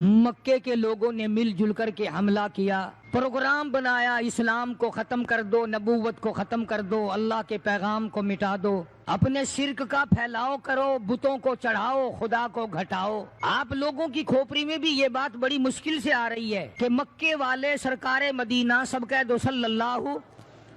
مکے کے لوگوں نے مل جل کر کے حملہ کیا، پروگرام بنایا، اسلام کو ختم کر دو، نبوت کو ختم کر دو، اللہ کے پیغام کو مٹا دو، اپنے شرک کا پھیلاؤ کرو، بتوں کو چڑھاؤ، خدا کو گھٹاؤ۔ آپ لوگوں کی کھوپڑی میں بھی یہ بات بڑی مشکل سے آ رہی ہے کہ مکے والے سرکار مدینہ سب کہہ دو صلی اللہ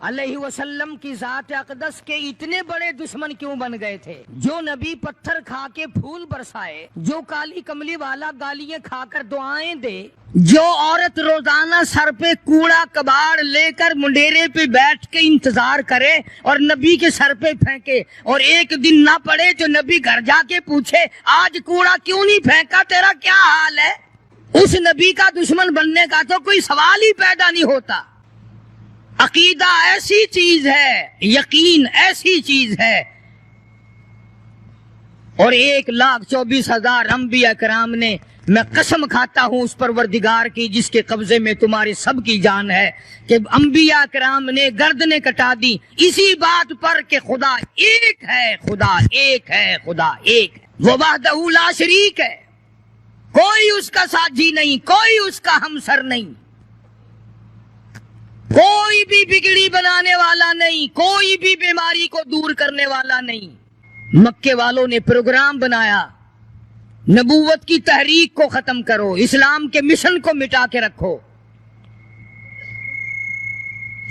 علیہ وسلم کی ذات اقدس کے اتنے بڑے دشمن کیوں بن گئے تھے؟ جو نبی پتھر کھا کے پھول برسائے، جو کالی کملی والا گالیاں کھا کر دعائیں دے، جو عورت روزانہ سر پہ کوڑا کباڑ لے کر منڈیرے پہ بیٹھ کے انتظار کرے اور نبی کے سر پہ پھینکے، اور ایک دن نہ پڑے تو نبی گھر جا کے پوچھے آج کوڑا کیوں نہیں پھینکا، تیرا کیا حال ہے؟ اس نبی کا دشمن بننے کا تو کوئی سوال ہی پیدا نہیں ہوتا۔ عقیدہ ایسی چیز ہے، یقین ایسی چیز ہے، اور 1,24,000 انبیاء کرام نے، میں قسم کھاتا ہوں اس پروردگار کی جس کے قبضے میں تمہاری سب کی جان ہے، کہ انبیاء کرام نے گردنیں کٹا دی اسی بات پر کہ خدا ایک ہے، خدا ایک ہے، خدا ایک ہے، وہ وحدہ لا شریک ہے، کوئی اس کا ساتھی نہیں، کوئی اس کا ہمسر نہیں، کوئی بھی بگڑی بنانے والا نہیں، کوئی بھی بیماری کو دور کرنے والا نہیں۔ مکے والوں نے پروگرام بنایا، نبوت کی تحریک کو ختم کرو، اسلام کے مشن کو مٹا کے رکھو۔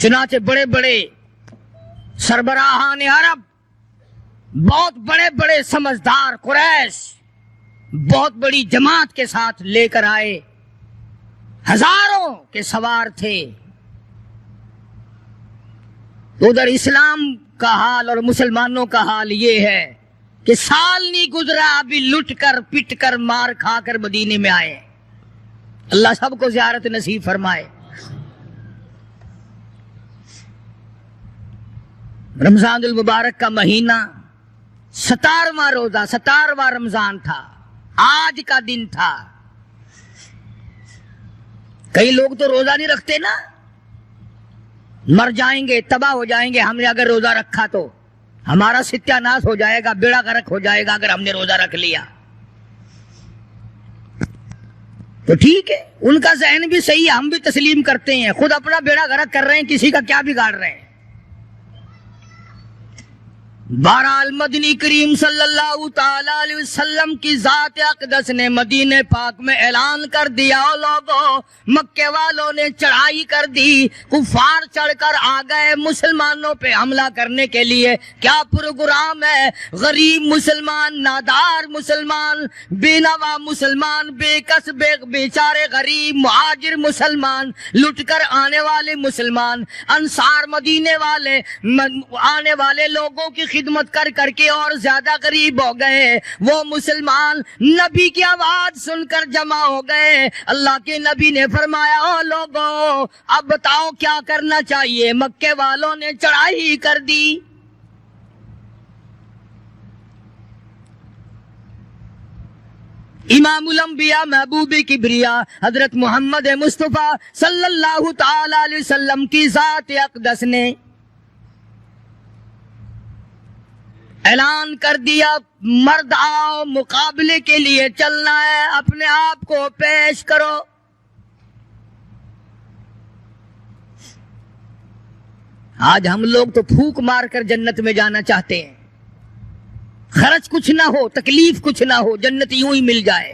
چنانچہ بڑے بڑے سربراہان عرب، بہت بڑے بڑے سمجھدار قریش بہت بڑی جماعت کے ساتھ لے کر آئے، ہزاروں کے سوار تھے۔ ادھر اسلام کا حال اور مسلمانوں کا حال یہ ہے کہ سال نہیں گزرا ابھی لٹ کر پٹ کر مار کھا کر مدینے میں آئے۔ اللہ سب کو زیارت نصیب فرمائے۔ رمضان المبارک کا مہینہ 17واں روزہ، 17واں رمضان تھا، آج کا دن تھا۔ کئی لوگ تو روزہ نہیں رکھتے نا، مر جائیں گے، تباہ ہو جائیں گے، ہم نے اگر روزہ رکھا تو ہمارا ستیہ ناش ہو جائے گا، بیڑا غرق ہو جائے گا اگر ہم نے روزہ رکھ لیا۔ تو ٹھیک ہے، ان کا ذہن بھی صحیح ہے، ہم بھی تسلیم کرتے ہیں، خود اپنا بیڑا غرق کر رہے ہیں، کسی کا کیا بگاڑ رہے ہیں۔ بہرحال مدنی کریم صلی اللہ تعالی علیہ وسلم کی ذات اقدس نے مدینہ پاک میں اعلان کر دیا، لوگوں مکے والوں نے چڑھائی کر دی، کفار چڑھ کر آ گئے مسلمانوں پہ حملہ کرنے کے لیے۔ کیا پروگرام ہے؟ غریب مسلمان، نادار مسلمان، بے نوا مسلمان، بے کس بیچارے غریب مہاجر مسلمان، لٹ کر آنے والے مسلمان، انصار مدینے والے آنے والے لوگوں کی خدمت کر کر کے اور زیادہ غریب ہو گئے۔ وہ مسلمان نبی کی آواز سن کر جمع ہو گئے۔ اللہ کے نبی نے فرمایا، او لوگوں اب بتاؤ کیا کرنا چاہیے؟ مکے والوں نے چڑھائی کر دی۔ امام الانبیاء محبوب کبریا حضرت محمد مصطفیٰ صلی اللہ تعالی علیہ وسلم کی ذات اقدس نے اعلان کر دیا، مرد آؤ، مقابلے کے لیے چلنا ہے، اپنے آپ کو پیش کرو۔ آج ہم لوگ تو پھونک مار کر جنت میں جانا چاہتے ہیں، خرچ کچھ نہ ہو، تکلیف کچھ نہ ہو، جنت یوں ہی مل جائے۔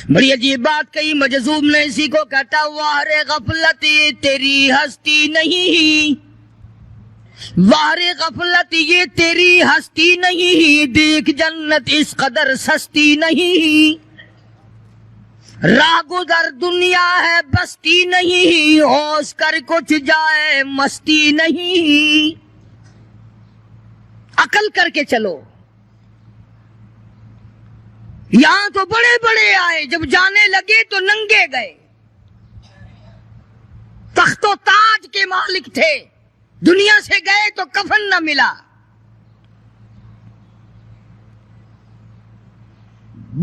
بڑی عجیب بات کہی مجذوب نے، اسی کو کہتا واہ رے غفلت یہ تیری ہستی نہیں، واہ رے غفلت یہ تیری ہستی نہیں، دیکھ جنت اس قدر سستی نہیں، راہ گزر دنیا ہے بستی نہیں، ہوش کر کچھ جائے مستی نہیں۔ عقل کر کے چلو، یہاں تو بڑے بڑے آئے، جب جانے لگے تو ننگے گئے، تخت و تاج کے مالک تھے، دنیا سے گئے تو کفن نہ ملا۔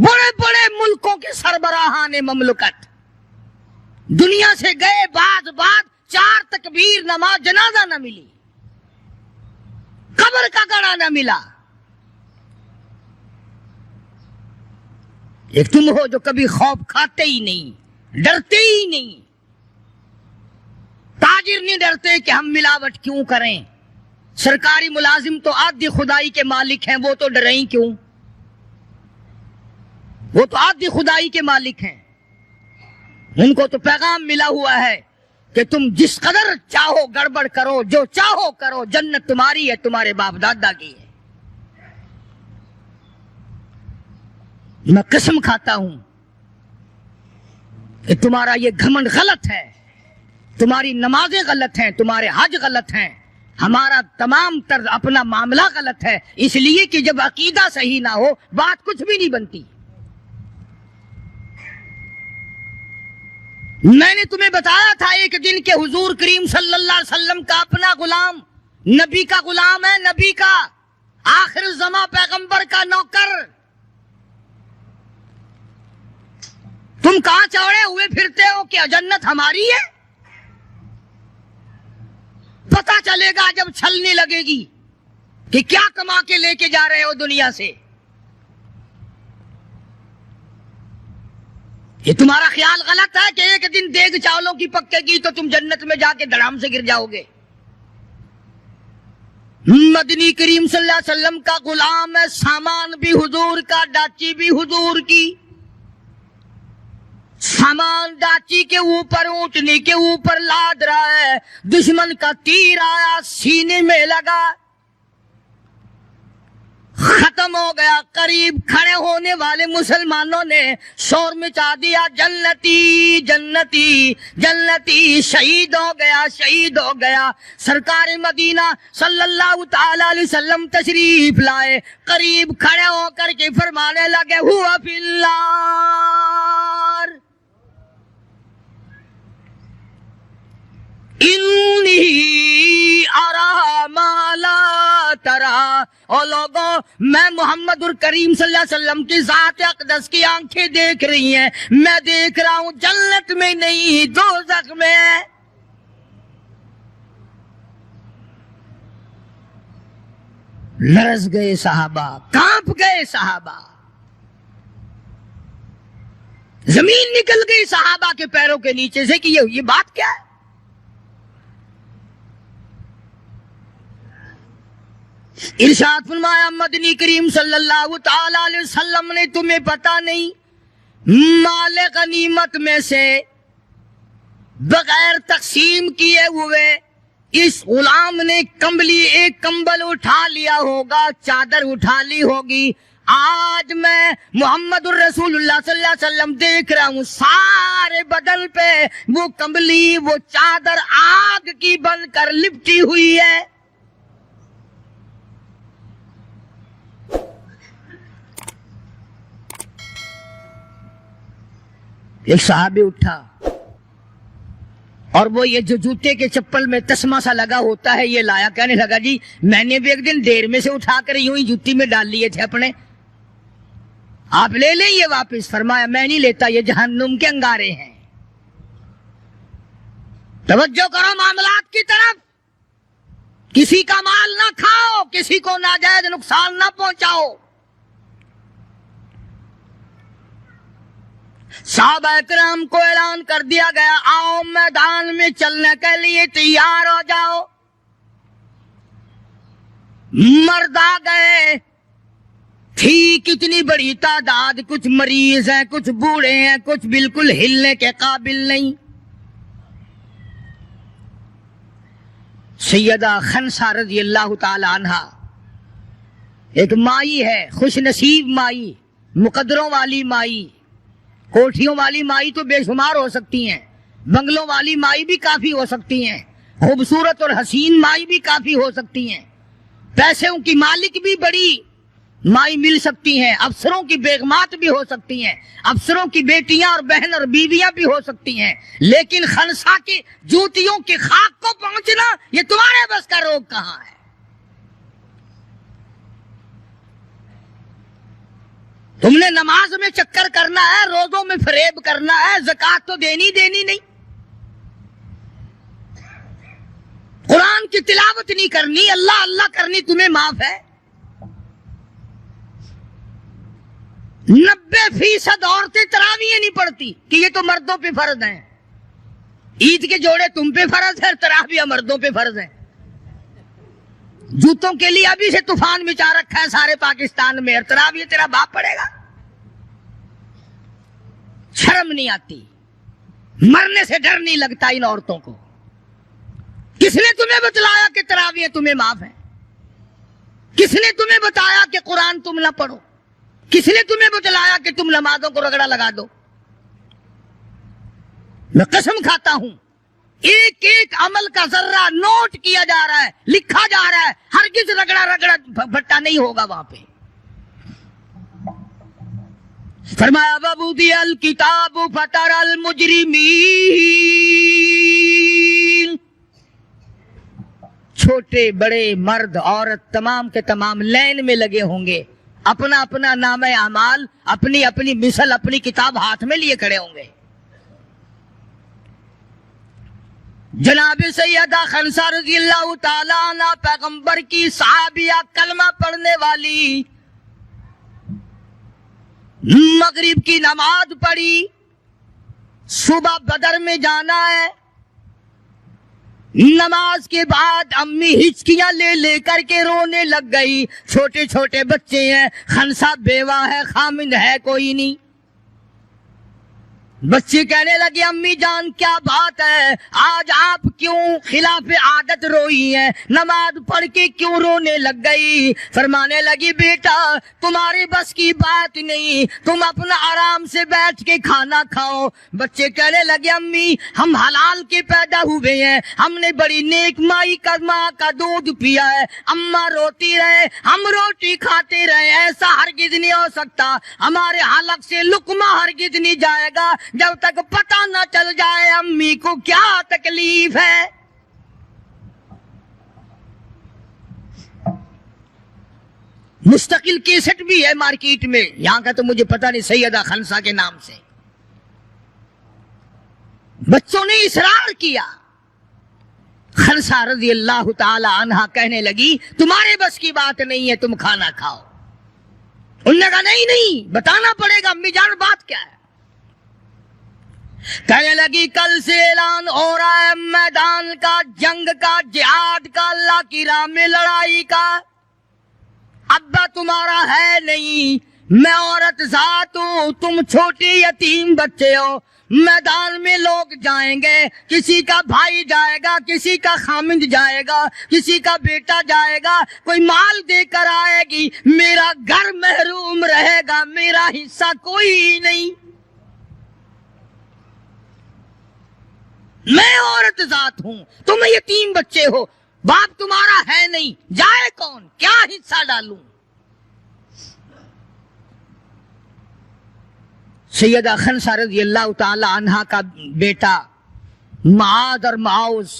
بڑے بڑے ملکوں کے سربراہان مملکت دنیا سے گئے، بعد 4 تکبیر نماز جنازہ نہ ملی، قبر کا گڑا نہ ملا۔ ایک تم ہو جو کبھی خوف کھاتے ہی نہیں، ڈرتے ہی نہیں۔ تاجر نہیں ڈرتے کہ ہم ملاوٹ کیوں کریں، سرکاری ملازم تو آدھی خدائی کے مالک ہیں، وہ تو ڈریں ہی کیوں، وہ تو آدھی خدائی کے مالک ہیں، ان کو تو پیغام ملا ہوا ہے کہ تم جس قدر چاہو گڑبڑ کرو، جو چاہو کرو، جنت تمہاری ہے، تمہارے باپ دادا کی ہے۔ میں قسم کھاتا ہوں کہ تمہارا یہ گھمنڈ غلط ہے، تمہاری نمازیں غلط ہیں، تمہارے حج غلط ہیں، ہمارا تمام طرز اپنا معاملہ غلط ہے، اس لیے کہ جب عقیدہ صحیح نہ ہو بات کچھ بھی نہیں بنتی۔ میں نے تمہیں بتایا تھا ایک دن کہ حضور کریم صلی اللہ علیہ وسلم کا اپنا غلام، نبی کا غلام ہے، نبی کا آخر الزماں پیغمبر کا نوکر، تم کہاں چوڑے ہوئے پھرتے ہو کہ جنت ہماری ہے؟ پتا چلے گا جب چھلنے لگے گی کہ کیا کما کے لے کے جا رہے ہو دنیا سے۔ یہ تمہارا خیال غلط ہے کہ ایک دن دیگ چاولوں کی پکے گی تو تم جنت میں جا کے دھڑام سے گر جاؤ گے۔ مدنی کریم صلی اللہ علیہ وسلم کا غلام ہے، سامان بھی حضور کا، ڈاچی بھی حضور کی، سامان ڈاچی کے اوپر، اونٹنی کے اوپر لاد رہا ہے، دشمن کا تیر آیا سینے میں لگا، ختم ہو گیا۔ قریب کھڑے ہونے والے مسلمانوں نے شور مچا دیا، جنتی جنتی جنتی، شہید ہو گیا شہید ہو گیا۔ سرکار مدینہ صلی اللہ تعالی علیہ وسلم تشریف لائے، قریب کھڑے ہو کر کے فرمانے لگے، ہوا فی النار انی ارا ما لا ترا۔ اور لوگوں، میں محمد الکریم صلی اللہ علیہ وسلم کی ذات اقدس کی آنکھیں دیکھ رہی ہیں، میں دیکھ رہا ہوں جنت میں نہیں دوزخ میں ہے۔ لرز گئے صحابہ، کانپ گئے صحابہ، زمین نکل گئی صحابہ کے پیروں کے نیچے سے کہ یہ بات کیا ہے۔ ارشاد فرمایا مدنی کریم صلی اللہ تعالی علیہ وسلم نے، تمہیں پتا نہیں مال غنیمت میں سے بغیر تقسیم کیے ہوئے اس غلام نے کمبلی، ایک کمبل اٹھا لیا ہوگا، چادر اٹھا لی ہوگی۔ آج میں محمد الرسول اللہ صلی اللہ علیہ وسلم دیکھ رہا ہوں سارے بدن پہ وہ کمبلی، وہ چادر آگ کی بن کر لپٹی ہوئی ہے۔ ایک صحابی اٹھا اور وہ یہ جو جوتے کے چپل میں تسمہ سا لگا ہوتا ہے یہ لایا، کہنے لگا جی میں نے بھی ایک دن دیر میں سے اٹھا کر یوں ہی جوتی میں ڈال لیے تھے اپنے، آپ لے لیں یہ واپس۔ فرمایا میں نہیں لیتا، یہ جہنم کے انگارے ہیں۔ توجہ کرو معاملات کی طرف، کسی کا مال نہ کھاؤ، کسی کو ناجائز نقصان نہ پہنچاؤ۔ صحابہ کرام کو اعلان کر دیا گیا، آؤ میدان میں چلنے کے لیے تیار ہو جاؤ۔ مرد آ گئے، تھی کتنی بڑی تعداد، کچھ مریض ہیں، کچھ بوڑھے ہیں، کچھ بالکل ہلنے کے قابل نہیں۔ سیدہ خنسا رضی اللہ تعالی عنہا ایک مائی ہے، خوش نصیب مائی، مقدروں والی مائی، کوٹھیوں والی مائی تو بے شمار ہو سکتی ہیں، بنگلوں والی مائی بھی کافی ہو سکتی ہیں، خوبصورت اور حسین مائی بھی کافی ہو سکتی ہیں، پیسوں کی مالک بھی بڑی مائی مل سکتی ہیں، افسروں کی بیگمات بھی ہو سکتی ہیں، افسروں کی بیٹیاں اور بہن اور بیویاں بھی ہو سکتی ہیں، لیکن خنسا کی جوتیوں کی خاک کو پہنچنا یہ تمہارے بس کا روگ کہاں ہے؟ تم نے نماز میں چکر کرنا ہے، روزوں میں فریب کرنا ہے، زکات تو دینی نہیں، قرآن کی تلاوت نہیں کرنی، اللہ اللہ کرنی تمہیں معاف ہے۔ 90% عورتیں تراویح نہیں پڑھتی کہ یہ تو مردوں پہ فرض ہیں. عید کے جوڑے تم پہ فرض ہے، تراویح مردوں پہ فرض ہے. جوتوں کے لیے ابھی سے طوفان مچا رکھا ہے سارے پاکستان میں، تراویح تیرا باپ پڑھے گا؟ شرم نہیں آتی، مرنے سے ڈر نہیں لگتا ان عورتوں کو. کس نے تمہیں بتلایا کہ تراویح تمہیں معاف ہے؟ کس نے تمہیں بتایا کہ قرآن تم نہ پڑھو؟ کس نے تمہیں بتلایا کہ تم نمازوں کو رگڑا لگا دو؟ میں قسم کھاتا ہوں، ایک ایک عمل کا ذرہ نوٹ کیا جا رہا ہے، لکھا جا رہا ہے. ہرگز رگڑا بھٹا نہیں ہوگا وہاں پہ. فرمایا وَوُضِعَ الْكِتَابُ فَتَرَى الْمُجْرِمِينَ، چھوٹے بڑے مرد عورت تمام کے تمام لائن میں لگے ہوں گے، اپنا اپنا نام اعمال، اپنی اپنی مثل، اپنی کتاب ہاتھ میں لیے کھڑے ہوں گے. جناب سیدہ خنسا رضی اللہ تعالیٰ عنہ پیغمبر کی صحابیہ، کلمہ پڑھنے والی، مغرب کی نماز پڑھی، صبح بدر میں جانا ہے. نماز کے بعد امی ہچکیاں لے لے کر کے رونے لگ گئی. چھوٹے چھوٹے بچے ہیں، خنسا بیوہ ہے، خامند ہے کوئی نہیں. بچی کہنے لگی امی جان کیا بات ہے، آج آپ کیوں خلاف عادت روئی ہیں، نماز پڑھ کے کیوں رونے لگ گئی؟ فرمانے لگی بیٹا تمہاری بس کی بات نہیں، تم اپنا آرام سے بیٹھ کے کھانا کھاؤ. بچے کہنے لگے امی ہم حلال کے پیدا ہوئے ہیں، ہم نے بڑی نیک مائی کا ماں کا دودھ پیا ہے، اماں روتی رہے ہم روٹی کھاتے رہے، ایسا ہرگز نہیں ہو سکتا. ہمارے حلق سے لقمہ ہرگز نہیں جائے گا جب تک پتہ نہ چل جائے امی کو کیا تکلیف ہے. مستقل کیسٹ بھی ہے مارکیٹ میں، یہاں کا تو مجھے پتہ نہیں، سیدہ خنسا کے نام سے. بچوں نے اصرار کیا. خنسا رضی اللہ تعالی عنہا کہنے لگی تمہارے بس کی بات نہیں ہے، تم کھانا کھاؤ. انہوں نے کہا نہیں بتانا پڑے گا امی جان بات کیا ہے. کہنے لگی کل سے اعلان ہو رہا ہے میدان کا، جنگ کا، جہاد کا، اللہ کی راہ میں لڑائی کا. ابا تمہارا ہے نہیں، میں عورت ذات ہوں، تم چھوٹے یتیم بچے ہو. میدان میں لوگ جائیں گے، کسی کا بھائی جائے گا، کسی کا خامند جائے گا، کسی کا بیٹا جائے گا، کوئی مال دے کر آئے گی، میرا گھر محروم رہے گا، میرا حصہ کوئی نہیں. میں عورت ذات ہوں، تم یتیم بچے ہو، باپ تمہارا ہے نہیں، جائے کون، کیا حصہ ڈالوں. سیدہ خنسا رضی اللہ تعالی عنہا کا بیٹا معاذ اور معاوذ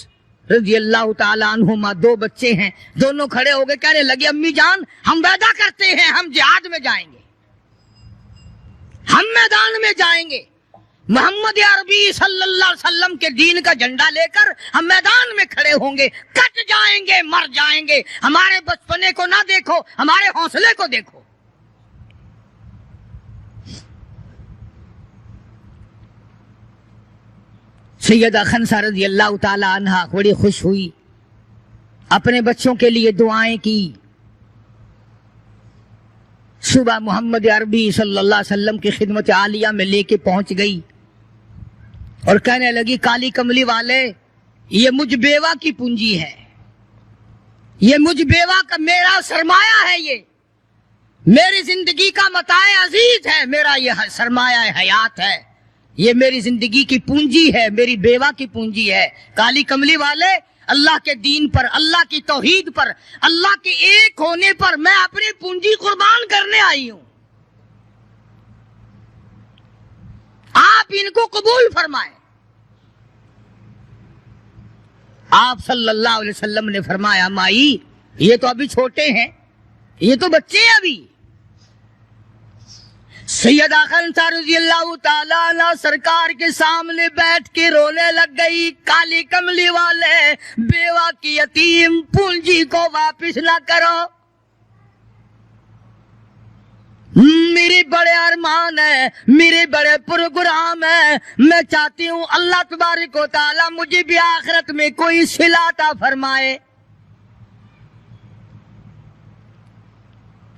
رضی اللہ تعالی عنہما، دو بچے ہیں، دونوں کھڑے ہو گئے کہنے لگے امی جان ہم وعدہ کرتے ہیں ہم جہاد میں جائیں گے، ہم میدان میں جائیں گے، محمد عربی صلی اللہ علیہ وسلم کے دین کا جھنڈا لے کر ہم میدان میں کھڑے ہوں گے، کٹ جائیں گے، مر جائیں گے. ہمارے بچپنے کو نہ دیکھو، ہمارے حوصلے کو دیکھو. سیدہ خنسا رضی اللہ تعالی عنہا بڑی خوش ہوئی، اپنے بچوں کے لیے دعائیں کی. صبح محمد عربی صلی اللہ علیہ وسلم کی خدمت عالیہ میں لے کے پہنچ گئی اور کہنے لگی کالی کملی والے یہ مجھ بیوہ کی پونجی ہے، یہ مجھ بیوہ کا میرا سرمایہ ہے، یہ میری زندگی کا متاع عزیز ہے، میرا یہ سرمایہ حیات ہے، یہ میری زندگی کی پونجی ہے، میری بیوہ کی پونجی ہے. کالی کملی والے اللہ کے دین پر، اللہ کی توحید پر، اللہ کے ایک ہونے پر میں اپنی پونجی قربان کرنے آئی ہوں، آپ ان کو قبول فرمائیں. آپ صلی اللہ علیہ وسلم نے فرمایا مائی یہ تو ابھی چھوٹے ہیں، یہ تو بچے ہیں ابھی. سیدہ خنسا رضی اللہ تعالیٰ عنہ سرکار کے سامنے بیٹھ کے رونے لگ گئی. کالی کملی والے بیوہ کی یتیم پونجی کو واپس نہ کرو، میرے بڑے ارمان ہے، میرے بڑے پروگرام ہے، میں چاہتی ہوں اللہ تبارک و تعالی مجھے بھی آخرت میں کوئی صلہ عطا فرمائے۔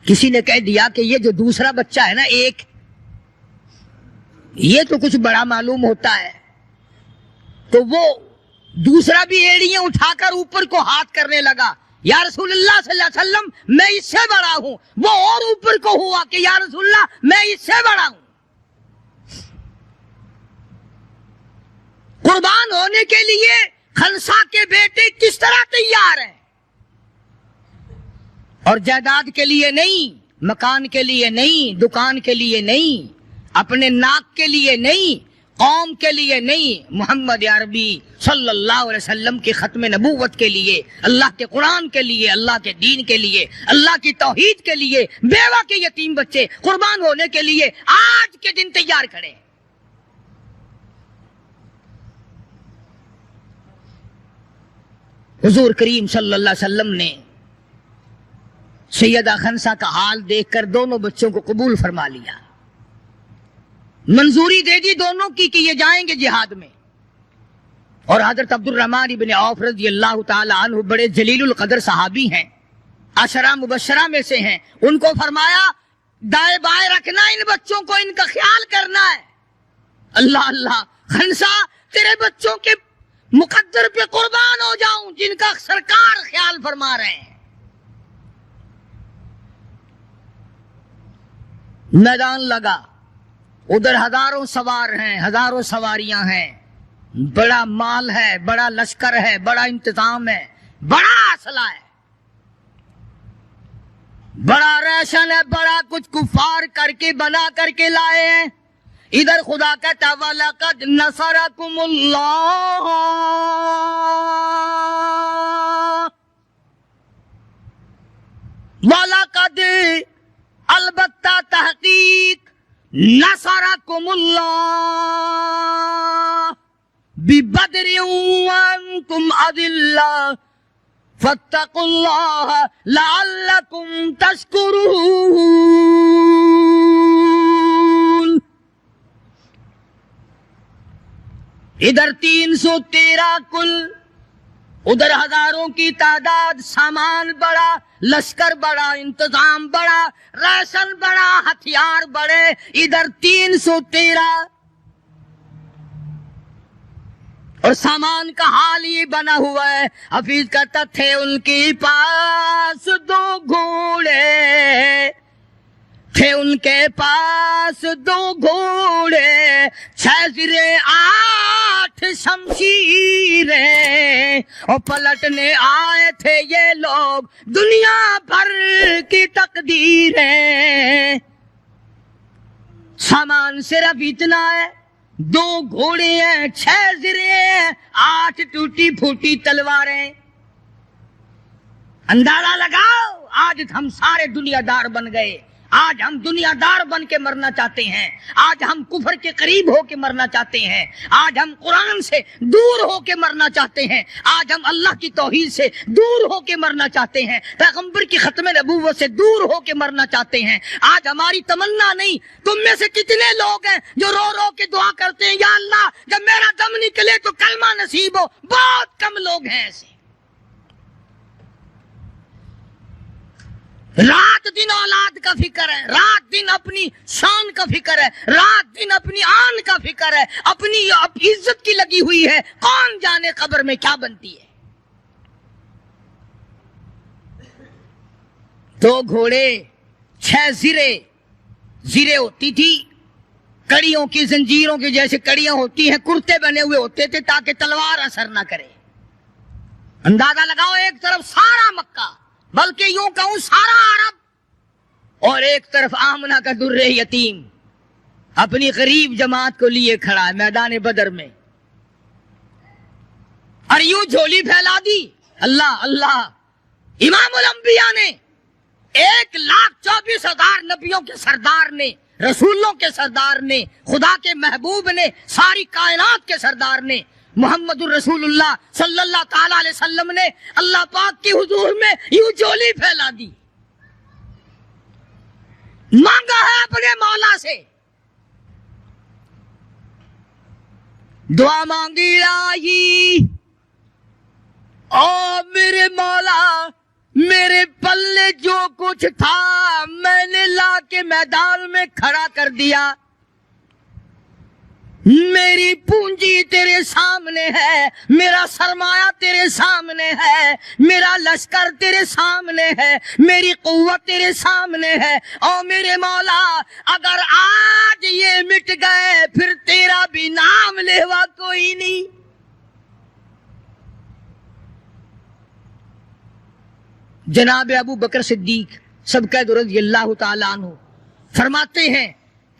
کسی نے کہہ دیا کہ یہ جو دوسرا بچہ ہے نا ایک، یہ تو کچھ بڑا معلوم ہوتا ہے، تو وہ دوسرا بھی ایڑیاں اٹھا کر اوپر کو ہاتھ کرنے لگا، یا رسول اللہ صلی اللہ علیہ وسلم میں اس سے بڑا ہوں۔ وہ اور اوپر کو ہوا کہ یا رسول اللہ میں اس سے بڑا ہوں۔ قربان ہونے کے لیے خنسا کے بیٹے کس طرح تیار ہیں، اور جائیداد کے لیے نہیں، مکان کے لیے نہیں، دکان کے لیے نہیں، اپنے ناک کے لیے نہیں، قوم کے لیے نہیں، محمد عربی صلی اللہ علیہ وسلم کی ختم نبوت کے لیے، اللہ کے قرآن کے لیے، اللہ کے دین کے لیے، اللہ کی توحید کے لیے، بیوہ کے یتیم بچے قربان ہونے کے لیے آج کے دن تیار کھڑے۔ حضور کریم صلی اللہ علیہ وسلم نے سیدہ خنسا کا حال دیکھ کر دونوں بچوں کو قبول فرما لیا، منظوری دے دی دونوں کی کہ یہ جائیں گے جہاد میں۔ اور حضرت عبد الرحمن ابن عوف رضی اللہ تعالی عنہ بڑے جلیل القدر صحابی ہیں، عشرہ مبشرہ میں سے ہیں، ان کو فرمایا دائیں بائیں رکھنا، ان بچوں کو ان کا خیال کرنا ہے۔ اللہ اللہ، خنسا تیرے بچوں کے مقدر پہ قربان ہو جاؤں جن کا سرکار خیال فرما رہے ہیں۔ میدان لگا، ادھر ہزاروں سوار ہیں، ہزاروں سواریاں ہیں، بڑا مال ہے، بڑا لشکر ہے، بڑا انتظام ہے، بڑا اسلحہ ہے، بڑا ریشن ہے، بڑا کچھ کفار کر کے بنا کر کے لائے ہیں۔ ادھر خدا کہتا وَلَقَدْ نَصَرَكُمُ اللَّهُ، وَلَقَدْ البتہ تحقیق نصرکم اللہ ببدر وانتم اذلہ فاتقوا اللہ لعلکم تشکرون۔ ادھر 313 کل، ادھر ہزاروں کی تعداد، سامان بڑا، لشکر بڑا، انتظام بڑا، راشن بڑا، ہتھیار بڑے، ادھر 313، اور سامان کا حال یہ بنا ہوا ہے۔ حفیظ کہتا تھے ان کے پاس 2 گھوڑے، تھے ان کے پاس 2 گھوڑے، 6 زرے 8 شمشیریں، اور پلٹنے آئے تھے یہ لوگ دنیا بھر کی تقدیریں۔ سامان صرف اتنا ہے، 2 گھوڑے ہیں، 6 زرے ہیں، 8 ٹوٹی پھوٹی تلواریں۔ اندازہ لگاؤ، آج ہم سارے دنیا دار بن گئے، آج ہم دنیا دار بن کے مرنا چاہتے ہیں، آج ہم کفر کے قریب ہو کے مرنا چاہتے ہیں، آج ہم قرآن سے دور ہو کے مرنا چاہتے ہیں، آج ہم اللہ کی توحید سے دور ہو کے مرنا چاہتے ہیں، پیغمبر کی ختم نبوت سے دور ہو کے مرنا چاہتے ہیں۔ آج ہماری تمنا نہیں، تم میں سے کتنے لوگ ہیں جو رو رو کے دعا کرتے ہیں یا اللہ جب میرا دم نکلے تو کلمہ نصیب ہو؟ بہت کم لوگ ہیں ایسے۔ رات دن اولاد کا فکر ہے، رات دن اپنی شان کا فکر ہے، رات دن اپنی آن کا فکر ہے، اپنی عزت کی لگی ہوئی ہے، کون جانے قبر میں کیا بنتی ہے۔ 2 گھوڑے، 6 زرے، زرے ہوتی تھی کڑیوں کی، زنجیروں کی جیسے کڑیاں ہوتی ہیں، کرتے بنے ہوئے ہوتے تھے تاکہ تلوار اثر نہ کرے۔ اندازہ لگاؤ، ایک طرف سارا مکہ، بلکہ یوں کہوں سارا عرب، اور ایک طرف آمنہ کا در یتیم اپنی غریب جماعت کو لیے کھڑا ہے میدان بدر میں، اور یوں جھولی پھیلا دی۔ اللہ اللہ، امام الانبیاء نے 1,24,000 نبیوں کے سردار نے، رسولوں کے سردار نے، خدا کے محبوب نے، ساری کائنات کے سردار نے، محمد الرسول اللہ صلی اللہ تعالی علیہ وسلم نے اللہ پاک کی حضور میں یوں جھولی پھیلا دی۔ مانگا ہے اپنے مولا سے، دعا مانگی آئی، او میرے مولا میرے پلے جو کچھ تھا میں نے لا کے میدان میں کھڑا کر دیا، میری پونجی تیرے سامنے ہے، میرا سرمایہ تیرے سامنے ہے، میرا لشکر تیرے سامنے ہے، میری قوت تیرے سامنے ہے، اور میرے مولا اگر آج یہ مٹ گئے پھر تیرا بھی نام لیوا کوئی نہیں۔ جناب ابو بکر صدیق سبقت رضی اللہ تعالیٰ عنہ فرماتے ہیں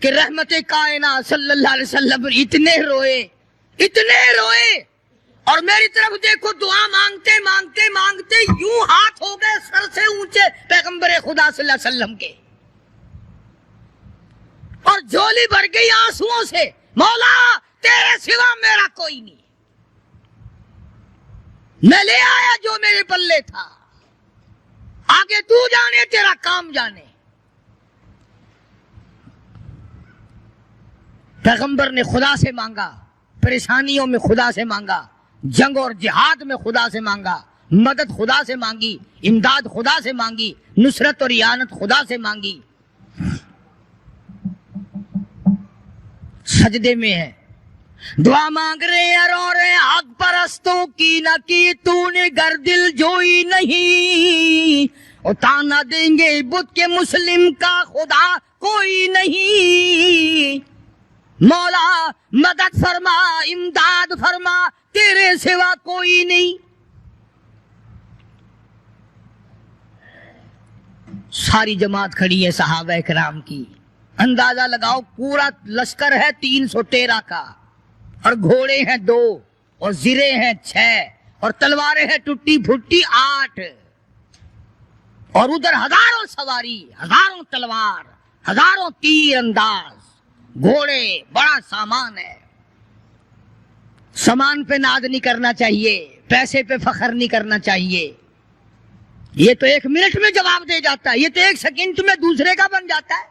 کہ رحمت کائنات صلی اللہ علیہ وسلم اتنے روئے اور میری طرف دیکھو، دعا مانگتے مانگتے مانگتے یوں ہاتھ ہو گئے سر سے اونچے پیغمبر خدا صلی اللہ علیہ وسلم کے، اور جھولی بھر گئی آنسوؤں سے، مولا تیرے سوا میرا کوئی نہیں، میں لے آیا جو میرے پلے تھا، آگے تو جانے تیرا کام جانے۔ پیغمبر نے خدا سے مانگا، پریشانیوں میں خدا سے مانگا، جنگ اور جہاد میں خدا سے مانگا، مدد خدا سے مانگی، امداد خدا سے مانگی، نصرت اور اعانت خدا سے مانگی۔ سجدے میں ہے، دعا مانگ رہے ہیں، رو رہے ہیں، حق پرستوں کی نہ کی تو نے گر دل جوئی نہیں، اور تانا دیں گے بت کے مسلم کا خدا کوئی نہیں، مولا مدد فرما امداد فرما تیرے سوا کوئی نہیں۔ ساری جماعت کھڑی ہے صحابہ کرام کی، اندازہ لگاؤ پورا لشکر ہے 313 کا، اور گھوڑے ہیں 2 اور زرے ہیں 6 اور تلواریں ہیں ٹوٹی پھوٹی 8، اور ادھر ہزاروں سواری، ہزاروں تلوار، ہزاروں تیر انداز، گھوڑے، بڑا سامان ہے۔ سامان پہ ناز نہیں کرنا چاہیے، پیسے پہ فخر نہیں کرنا چاہیے، یہ تو 1 منٹ میں جواب دے جاتا ہے، یہ تو 1 سیکنڈ میں دوسرے کا بن جاتا ہے۔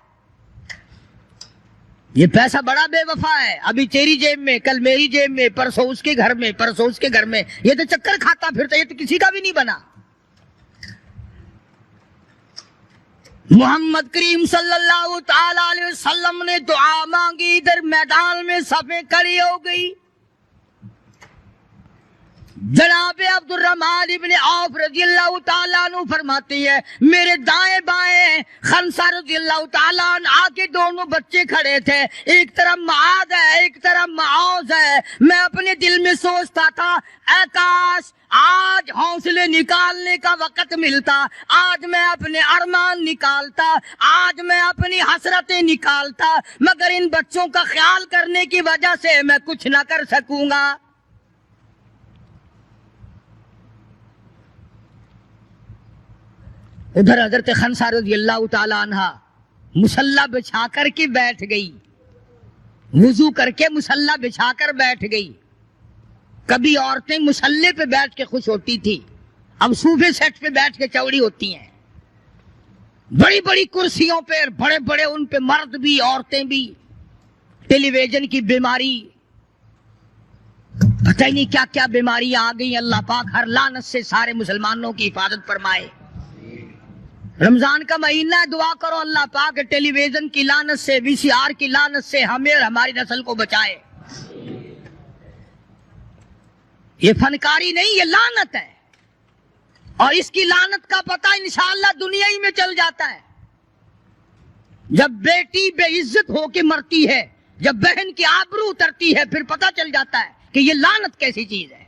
یہ پیسہ بڑا بے وفا ہے، ابھی تیری جیب میں، کل میری جیب میں، پرسوں اس کے گھر میں، پرسوں اس کے گھر میں، یہ تو چکر کھاتا پھرتا، یہ تو کسی کا بھی نہیں بنا۔ محمد کریم صلی اللہ تعالی علیہ وسلم نے دعا مانگی، ادھر میدان میں صفیں کھڑی ہو گئی۔ جناب عبد الرحمن ابن عوف رضی اللہ تعالیٰ عنہ فرماتے ہیں، میرے دائیں بائیں خنسا رضی اللہ تعالیٰ عنہ آگے دونوں بچے کھڑے تھے، ایک طرف معاذ ہے ایک طرف معوذ ہے۔ میں اپنے دل میں سوچتا تھا، اے کاش آج حوصلے نکالنے کا وقت ملتا، آج میں اپنے ارمان نکالتا، آج میں اپنی حسرتیں نکالتا، مگر ان بچوں کا خیال کرنے کی وجہ سے میں کچھ نہ کر سکوں گا۔ ادھر حضرت خنسا رضی اللہ تعالی عنہ مصلی بچھا کر کے بیٹھ گئی، وضو کر کے مصلی بچھا کر بیٹھ گئی۔ کبھی عورتیں مصلی پہ بیٹھ کے خوش ہوتی تھی، اب صوفے سیٹ پہ بیٹھ کے چوڑی ہوتی ہیں، بڑی بڑی کرسیوں پہ، بڑے بڑے ان پہ مرد بھی عورتیں بھی۔ ٹیلی ویژن کی بیماری، پتہ ہی نہیں کیا کیا بیماریاں آ گئی، اللہ پاک ہر لعنت سے سارے مسلمانوں کی حفاظت فرمائے۔ رمضان کا مہینہ ہے، دعا کرو اللہ پاک ٹیلی ویژن کی لعنت سے، وی سی آر کی لعنت سے ہمیں اور ہماری نسل کو بچائے۔ یہ فنکاری نہیں، یہ لعنت ہے، اور اس کی لعنت کا پتہ انشاءاللہ دنیا ہی میں چل جاتا ہے۔ جب بیٹی بے عزت ہو کے مرتی ہے، جب بہن کی آبرو اترتی ہے، پھر پتہ چل جاتا ہے کہ یہ لعنت کیسی چیز ہے۔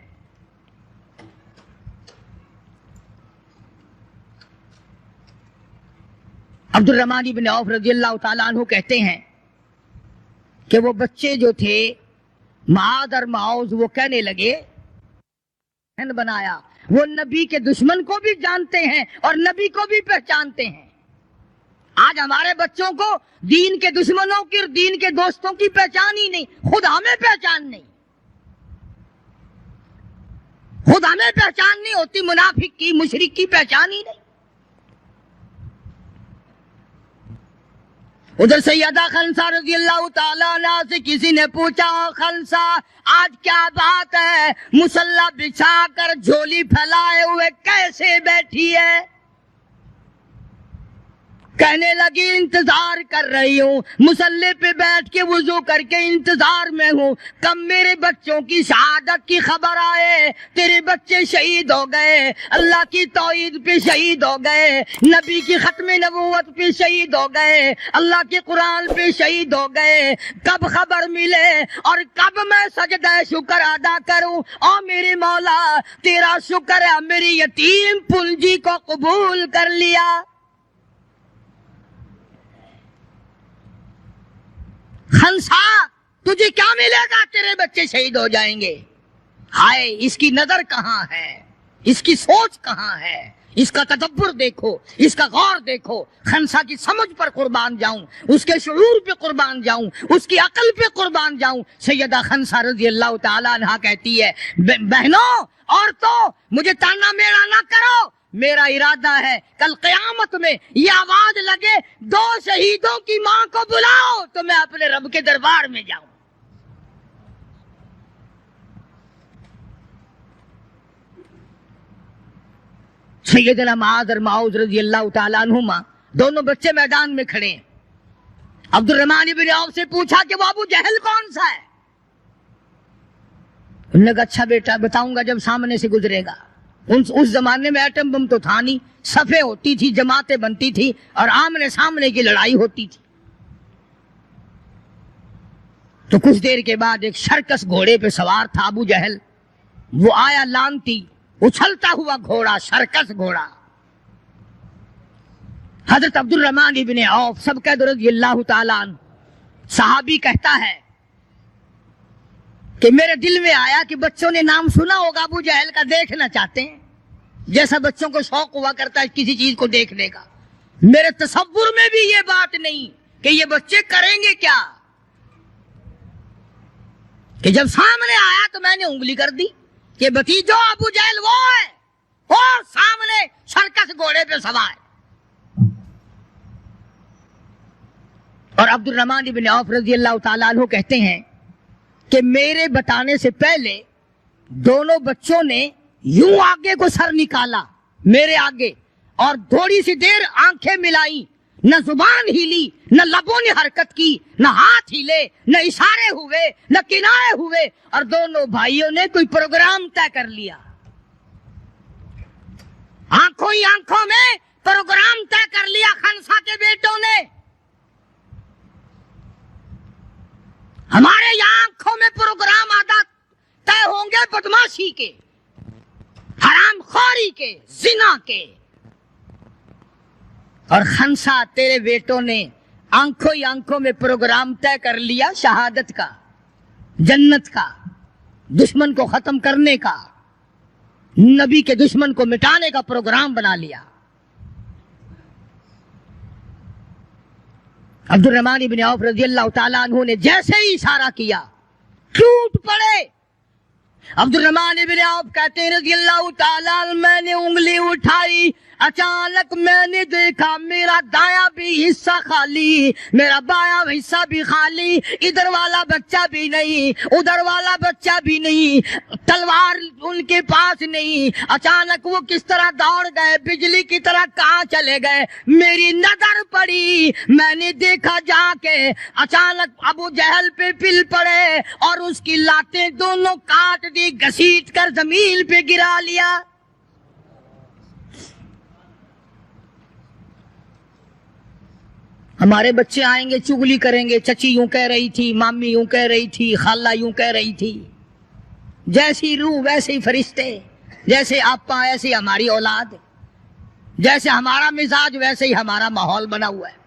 عبد الرحمن بن عوف رضی اللہ تعالیٰ عنہ کہتے ہیں کہ وہ بچے جو تھے معاذ اور معوذ، وہ کہنے لگے بنایا، وہ نبی کے دشمن کو بھی جانتے ہیں اور نبی کو بھی پہچانتے ہیں۔ آج ہمارے بچوں کو دین کے دشمنوں کی اور دین کے دوستوں کی پہچان ہی نہیں، خود ہمیں پہچان نہیں، خود ہمیں پہچان نہیں ہوتی، منافق کی مشرک کی پہچان ہی نہیں۔ ادھر سیدہ خنسا رضی اللہ تعالیٰ عنہ سے کسی نے پوچھا، خنسا آج کیا بات ہے، مصلی بچھا کر جھولی پھیلائے ہوئے کیسے بیٹھی ہے؟ کہنے لگی انتظار کر رہی ہوں، مصلی پہ بیٹھ کے وضو کر کے انتظار میں ہوں، کب میرے بچوں کی شہادت کی خبر آئے، تیرے بچے شہید ہو گئے، اللہ کی توحید پہ شہید ہو گئے، نبی کی ختم نبوت پہ شہید ہو گئے، اللہ کے قرآن پہ شہید ہو گئے، کب خبر ملے اور کب میں سجدہ شکر ادا کروں؟ اور میرے مولا تیرا شکر ہے میری یتیم پنجی کو قبول کر لیا۔ خنسا تجھے کیا ملے گا، تیرے بچے شہید ہو جائیں گے۔ ہائے اس کی نظر کہاں ہے، اس کی سوچ کہاں ہے، اس کا تدبر دیکھو، اس کا غور دیکھو۔ خنسا کی سمجھ پر قربان جاؤں، اس کے شعور پہ قربان جاؤں، اس کی عقل پہ قربان جاؤں۔ سیدہ خنسا رضی اللہ تعالیٰ عنہا کہتی ہے، بہنوں عورتوں مجھے تانا میڑا نہ کرو، میرا ارادہ ہے کل قیامت میں یہ آواز لگے 2 شہیدوں کی ماں کو بلاؤ تو میں اپنے رب کے دربار میں جاؤں۔ سیدنا معاذ اور معوذ رضی اللہ تعالیٰ عنہما دونوں بچے میدان میں کھڑے ہیں۔ عبد الرحمن بن عوف سے پوچھا کہ وہ ابو جہل کون سا ہے؟ انہوں نے کہا اچھا بیٹا بتاؤں گا جب سامنے سے گزرے گا۔ اس زمانے میں ایٹم بم تو تھا نہیں، صفیں ہوتی تھی، جماعتیں بنتی تھی اور آمنے سامنے کی لڑائی ہوتی تھی۔ تو کچھ دیر کے بعد ایک شرکس گھوڑے پہ سوار تھا ابو جہل، وہ آیا لانتی اچھلتا ہوا گھوڑا، شرکس گھوڑا۔ حضرت عبد الرحمن بن عوف سب قید رضی اللہ تعالیٰ عنہ صحابی کہتا ہے کہ میرے دل میں آیا کہ بچوں نے نام سنا ہوگا ابو جہل کا، دیکھنا چاہتے ہیں، جیسا بچوں کو شوق ہوا کرتا ہے کسی چیز کو دیکھنے کا۔ میرے تصور میں بھی یہ بات نہیں کہ یہ بچے کریں گے کیا، کہ جب سامنے آیا تو میں نے انگلی کر دی کہ بھتیجو ابو جہل وہ ہے، وہ سامنے سرکس گھوڑے پہ سوار۔ اور عبد الرحمن بن عوف رضی اللہ تعالیٰ عنہ کہتے ہیں کہ میرے بتانے سے پہلے دونوں بچوں نے یوں آگے کو سر نکالا میرے آگے اور تھوڑی سی دیر آنکھیں ملائی، نہ زبان ہلی، نہ لبوں نے حرکت کی، نہ ہاتھ ہلے، نہ اشارے ہوئے، نہ کنارے ہوئے، اور دونوں بھائیوں نے کوئی پروگرام طے کر لیا۔ آنکھوں ہی آنکھوں میں پروگرام طے کر لیا خنسا کے بیٹوں نے۔ ہمارے یہاں آنکھوں میں پروگرام آدھا طے ہوں گے بدماشی کے، حرام خوری کے، زنا کے، اور خنسا تیرے بیٹوں نے آنکھوں ہی آنکھوں میں پروگرام طے کر لیا شہادت کا، جنت کا، دشمن کو ختم کرنے کا، نبی کے دشمن کو مٹانے کا پروگرام بنا لیا۔ عبد الرحمن بن عوف رضی اللہ تعالیٰ عنہ نے جیسے ہی اشارہ کیا ٹوٹ پڑے۔ عبد الرحمن بن عوف کہتے ہیں رضی اللہ تعالیٰ عنہ میں نے انگلی اٹھائی، اچانک میں نے دیکھا میرا دایاں بھی حصہ خالی، میرا بایاں حصہ بھی خالی، ادھر والا بچہ بھی نہیں، ادھر والا بچہ بھی نہیں، تلوار ان کے پاس نہیں۔ اچانک وہ کس طرح دوڑ گئے، بجلی کی طرح کہاں چلے گئے، میری نظر پڑی، میں نے دیکھا جا کے اچانک ابو جہل پہ پل پڑے اور اس کی لاتیں دونوں کاٹ دی، گھسیٹ کر زمین پہ گرا لیا۔ ہمارے بچے آئیں گے چگلی کریں گے، چچی یوں کہہ رہی تھی، مامی یوں کہہ رہی تھی، خالہ یوں کہہ رہی تھی، جیسی روح ویسے ہی فرشتے، جیسے آپا ایسے ہماری اولاد، جیسے ہمارا مزاج ویسے ہی ہمارا ماحول بنا ہوا ہے۔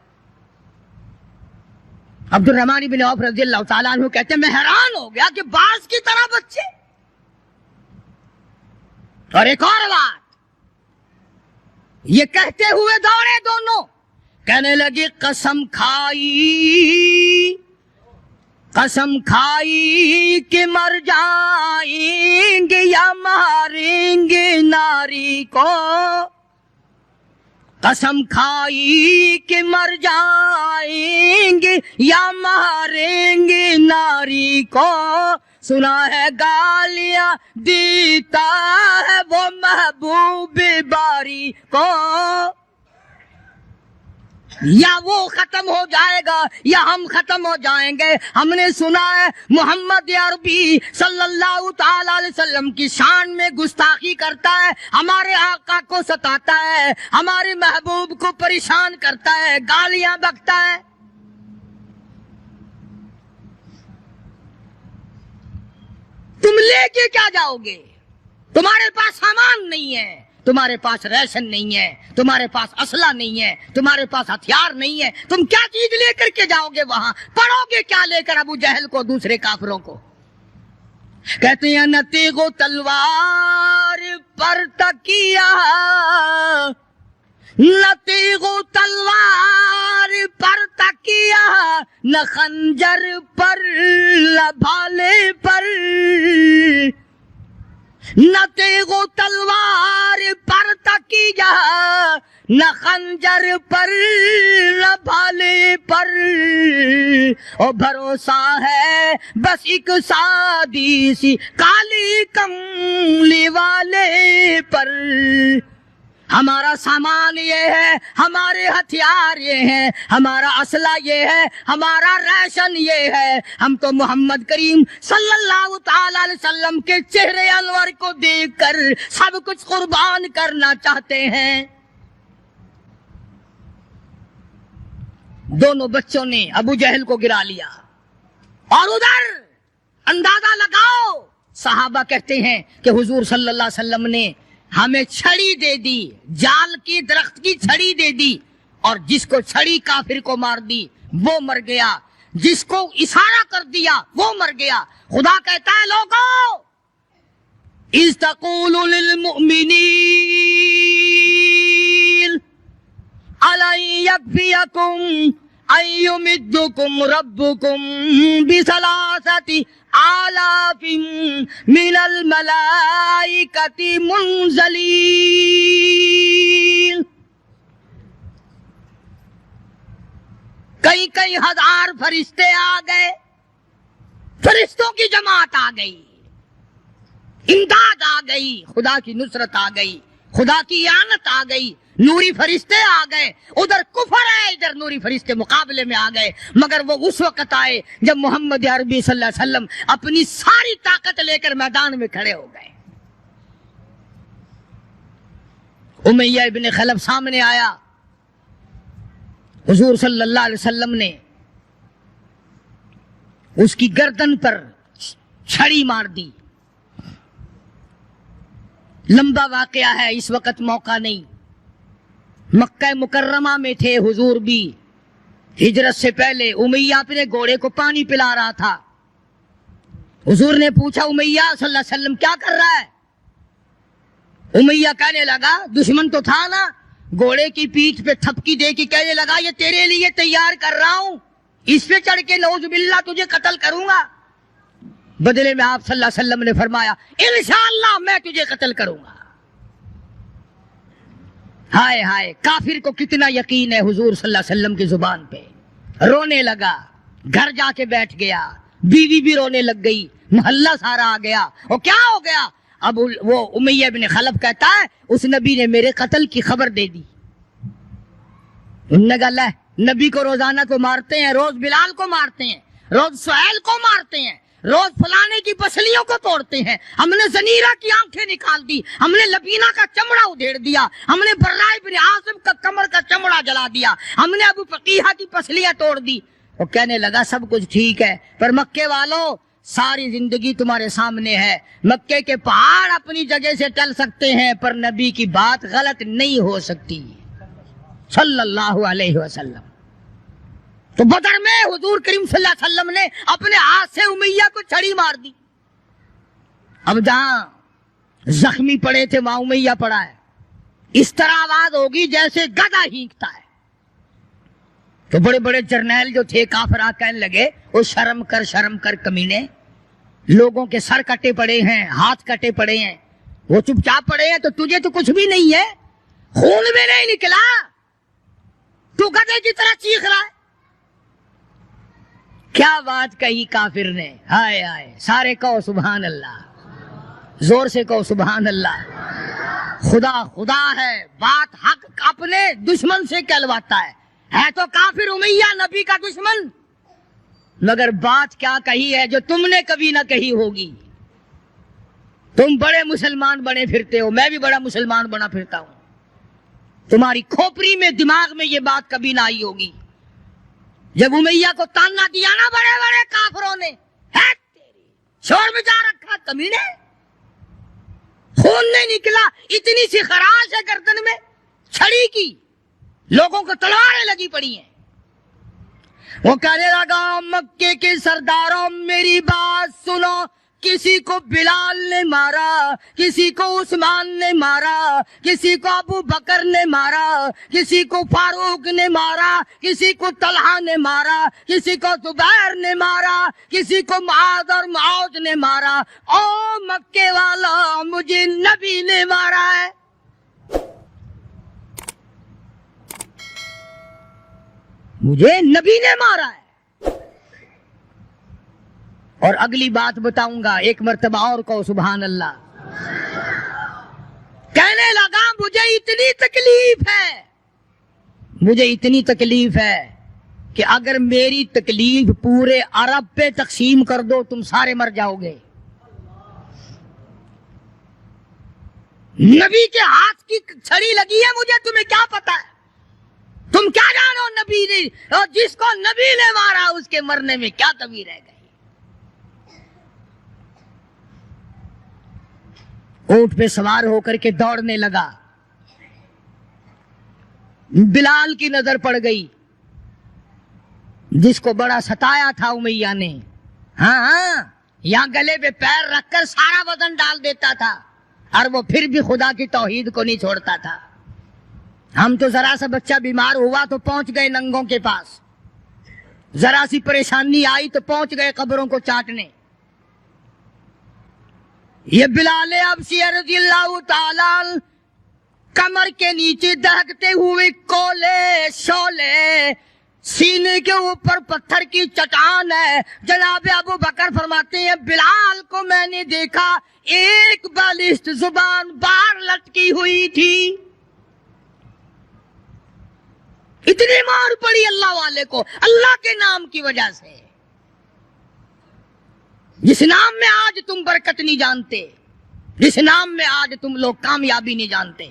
عبد الرحمن بن عوف رضی اللہ تعالیٰ عنہ کہتے ہیں میں حیران ہو گیا کہ باز کی طرح بچے۔ اور ایک اور بات، یہ کہتے ہوئے دوڑے دونوں، کہنے لگی قسم کھائی کہ مر جائیں گے یا ماریں گے ناری کو، قسم کھائی کہ مر جائیں گے یا ماریں گے ناری کو، سنا ہے گالیاں دیتا ہے وہ محبوب باری کو، یا وہ ختم ہو جائے گا یا ہم ختم ہو جائیں گے۔ ہم نے سنا ہے محمد عربی صلی اللہ تعالی علیہ وسلم کی شان میں گستاخی کرتا ہے، ہمارے آقا کو ستاتا ہے، ہمارے محبوب کو پریشان کرتا ہے، گالیاں بکتا ہے۔ تم لے کے کیا جاؤ گے؟ تمہارے پاس سامان نہیں ہے، تمہارے پاس ریشن نہیں ہے، تمہارے پاس اسلحہ نہیں ہے، تمہارے پاس ہتھیار نہیں ہے، تم کیا چیز لے کر کے جاؤ گے وہاں؟ پڑھو گے کیا لے کر ابو جہل کو، دوسرے کافروں کو؟ کہتے ہیں نہ تیغ و تلوار پر تکیہ، نہ تیغ و تلوار پر تکیہ، نہ خنجر پر نہ بھالے پر، نہ تیغ و تلوار پر تکیہ، نہ خنجر پر نہ بھالے پر، اور بھروسہ ہے بس ایک سادی سی کالی کملی والے پر۔ ہمارا سامان یہ ہے، ہمارے ہتھیار یہ ہیں، ہمارا اسلحہ یہ ہے، ہمارا ریشن یہ ہے۔ ہم تو محمد کریم صلی اللہ تعالی علیہ وسلم کے چہرے انور کو دیکھ کر سب کچھ قربان کرنا چاہتے ہیں۔ دونوں بچوں نے ابو جہل کو گرا لیا، اور ادھر اندازہ لگاؤ، صحابہ کہتے ہیں کہ حضور صلی اللہ علیہ وسلم نے ہمیں چھڑی دے دی، جال کی درخت کی چھڑی دے دی، اور جس کو چھڑی کافر کو مار دی وہ مر گیا، جس کو اشارہ کر دیا وہ مر گیا۔ خدا کہتا ہے لوگوں، اذ تقول للمؤمنین الن یکفیکم ان یمدکم ربکم بثلاثۃ آلاف من الملائکۃ منزلین۔ کئی ہزار فرشتے آ گئے، فرشتوں کی جماعت آ گئی، امداد آ گئی، خدا کی نصرت آ گئی، خدا کی اعانت آ گئی، نوری فرشتے آ گئے۔ ادھر کفر ہے، ادھر نوری فرشتے مقابلے میں آ گئے، مگر وہ اس وقت آئے جب محمد عربی صلی اللہ علیہ وسلم اپنی ساری طاقت لے کر میدان میں کھڑے ہو گئے۔ امیہ ابن خلف سامنے آیا، حضور صلی اللہ علیہ وسلم نے اس کی گردن پر چھڑی مار دی۔ لمبا واقعہ ہے، اس وقت موقع نہیں۔ مکہ مکرمہ میں تھے حضور بھی، ہجرت سے پہلے امیہ اپنے گھوڑے کو پانی پلا رہا تھا۔ حضور نے پوچھا امیہ صلی اللہ علیہ وسلم کیا کر رہا ہے؟ امیہ کہنے لگا، دشمن تو تھا نا، گھوڑے کی پیٹھ پہ تھپکی دے کے کہنے لگا یہ تیرے لیے تیار کر رہا ہوں، اس پہ چڑھ کے نعوذ باللہ تجھے قتل کروں گا۔ بدلے میں آپ صلی اللہ علیہ وسلم نے فرمایا انشاءاللہ میں تجھے قتل کروں گا۔ ہائے ہائے، کافر کو کتنا یقین ہے حضور صلی اللہ علیہ وسلم کی زبان پہ۔ رونے لگا، گھر جا کے بیٹھ گیا، بیوی بھی رونے لگ گئی، محلہ سارا آ گیا۔ اور کیا ہو گیا؟ اب وہ امیہ بن خلف کہتا ہے اس نبی نے میرے قتل کی خبر دے دی۔ انہوں نے کہا نبی کو روزانہ کو مارتے ہیں، روز بلال کو مارتے ہیں، روز سہیل کو مارتے ہیں، روز فلانے کی پسلیوں کو توڑتے ہیں، ہم نے زنیرہ کی آنکھیں نکال دی، ہم نے لبینہ کا چمڑا ادھیڑ دیا، ہم نے برائے بن عاصم کا کمر کا چمڑا جلا دیا، ہم نے ابو فقیہ کی پسلیاں توڑ دی۔ وہ کہنے لگا سب کچھ ٹھیک ہے، پر مکے والوں ساری زندگی تمہارے سامنے ہے، مکے کے پہاڑ اپنی جگہ سے ٹل سکتے ہیں پر نبی کی بات غلط نہیں ہو سکتی صلی اللہ علیہ وسلم۔ تو بدر میں حضور کریم صلی اللہ علیہ وسلم نے اپنے ہاتھ سے امیہ کو چھڑی مار دی۔ اب جہاں زخمی پڑے تھے وہاں امیہ پڑا ہے، اس طرح آواز ہوگی جیسے گدھا ہینکتا ہے۔ تو بڑے بڑے جرنیل جو تھے کافر کہنے لگے وہ شرم کر کمینے، لوگوں کے سر کٹے پڑے ہیں، ہاتھ کٹے پڑے ہیں، وہ چپ چاپ پڑے ہیں، تو تجھے تو کچھ بھی نہیں ہے، خون بھی نہیں نکلا، تو گدھے کی طرح چیخ رہا ہے. کیا بات کہی کافر نے. ہائے ہائے. سارے کہو سبحان اللہ, زور سے کہو سبحان اللہ. خدا خدا ہے, بات حق اپنے دشمن سے کہلواتا ہے تو کافر امیہ نبی کا دشمن, مگر بات کیا کہی ہے جو تم نے کبھی نہ کہی ہوگی. تم بڑے مسلمان بنے پھرتے ہو, میں بھی بڑا مسلمان بنا پھرتا ہوں. تمہاری کھوپڑی میں دماغ میں یہ بات کبھی نہ آئی ہوگی. جب امیہ کو تانا دیا نا بڑے بڑے کافروں نے, شور مچا رکھا کمینے, خون نہیں نکلا, اتنی سی خراش ہے گردن میں چھڑی کی, لوگوں کو تلواریں لگی پڑی ہیں. وہ کہنے لگا مکے کے سرداروں میری بات سنو, کسی کو بلال نے مارا, کسی کو عثمان نے مارا, کسی کو ابو بکر نے مارا, کسی کو فاروق نے مارا, کسی کو طلحہ نے مارا, کسی کو زبیر نے مارا, کسی کو معاذ اور معوذ نے مارا. او مکے والا مجھے نبی نے مارا ہے. مجھے نبی نے مارا ہے. اور اگلی بات بتاؤں گا, ایک مرتبہ اور کہو سبحان اللہ. کہنے لگا مجھے اتنی تکلیف ہے, مجھے اتنی تکلیف ہے کہ اگر میری تکلیف پورے عرب پہ تقسیم کر دو تم سارے مر جاؤ گے. نبی کے ہاتھ کی چھڑی لگی ہے, مجھے تمہیں کیا پتا ہے, تم کیا جانو نبی نے, اور جس کو نبی نے مارا اس کے مرنے میں کیا کمی رہ گئی. اونٹ پہ سوار ہو کر کے دوڑنے لگا. بلال کی نظر پڑ گئی جس کو بڑا ستایا تھا امیہ نے. ہاں, یہاں گلے پہ پیر رکھ کر سارا وزن ڈال دیتا تھا اور وہ پھر بھی خدا کی توحید کو نہیں چھوڑتا تھا. ہم تو ذرا سا بچہ بیمار ہوا تو پہنچ گئے ننگوں کے پاس, ذرا سی پریشانی آئی تو پہنچ گئے قبروں کو چاٹنے. یہ بلال حبشی رضی اللہ تعالی کمر کے نیچے دہکتے ہوئے کولے شولے, سینے کے اوپر پتھر کی چٹان ہے. جناب ابو بکر فرماتے ہیں بلال کو میں نے دیکھا ایک بالشت زبان باہر لٹکی ہوئی تھی. اتنی مار پڑی اللہ والے کو اللہ کے نام کی وجہ سے, جس نام میں آج تم برکت نہیں جانتے, جس نام میں آج تم لوگ کامیابی نہیں جانتے.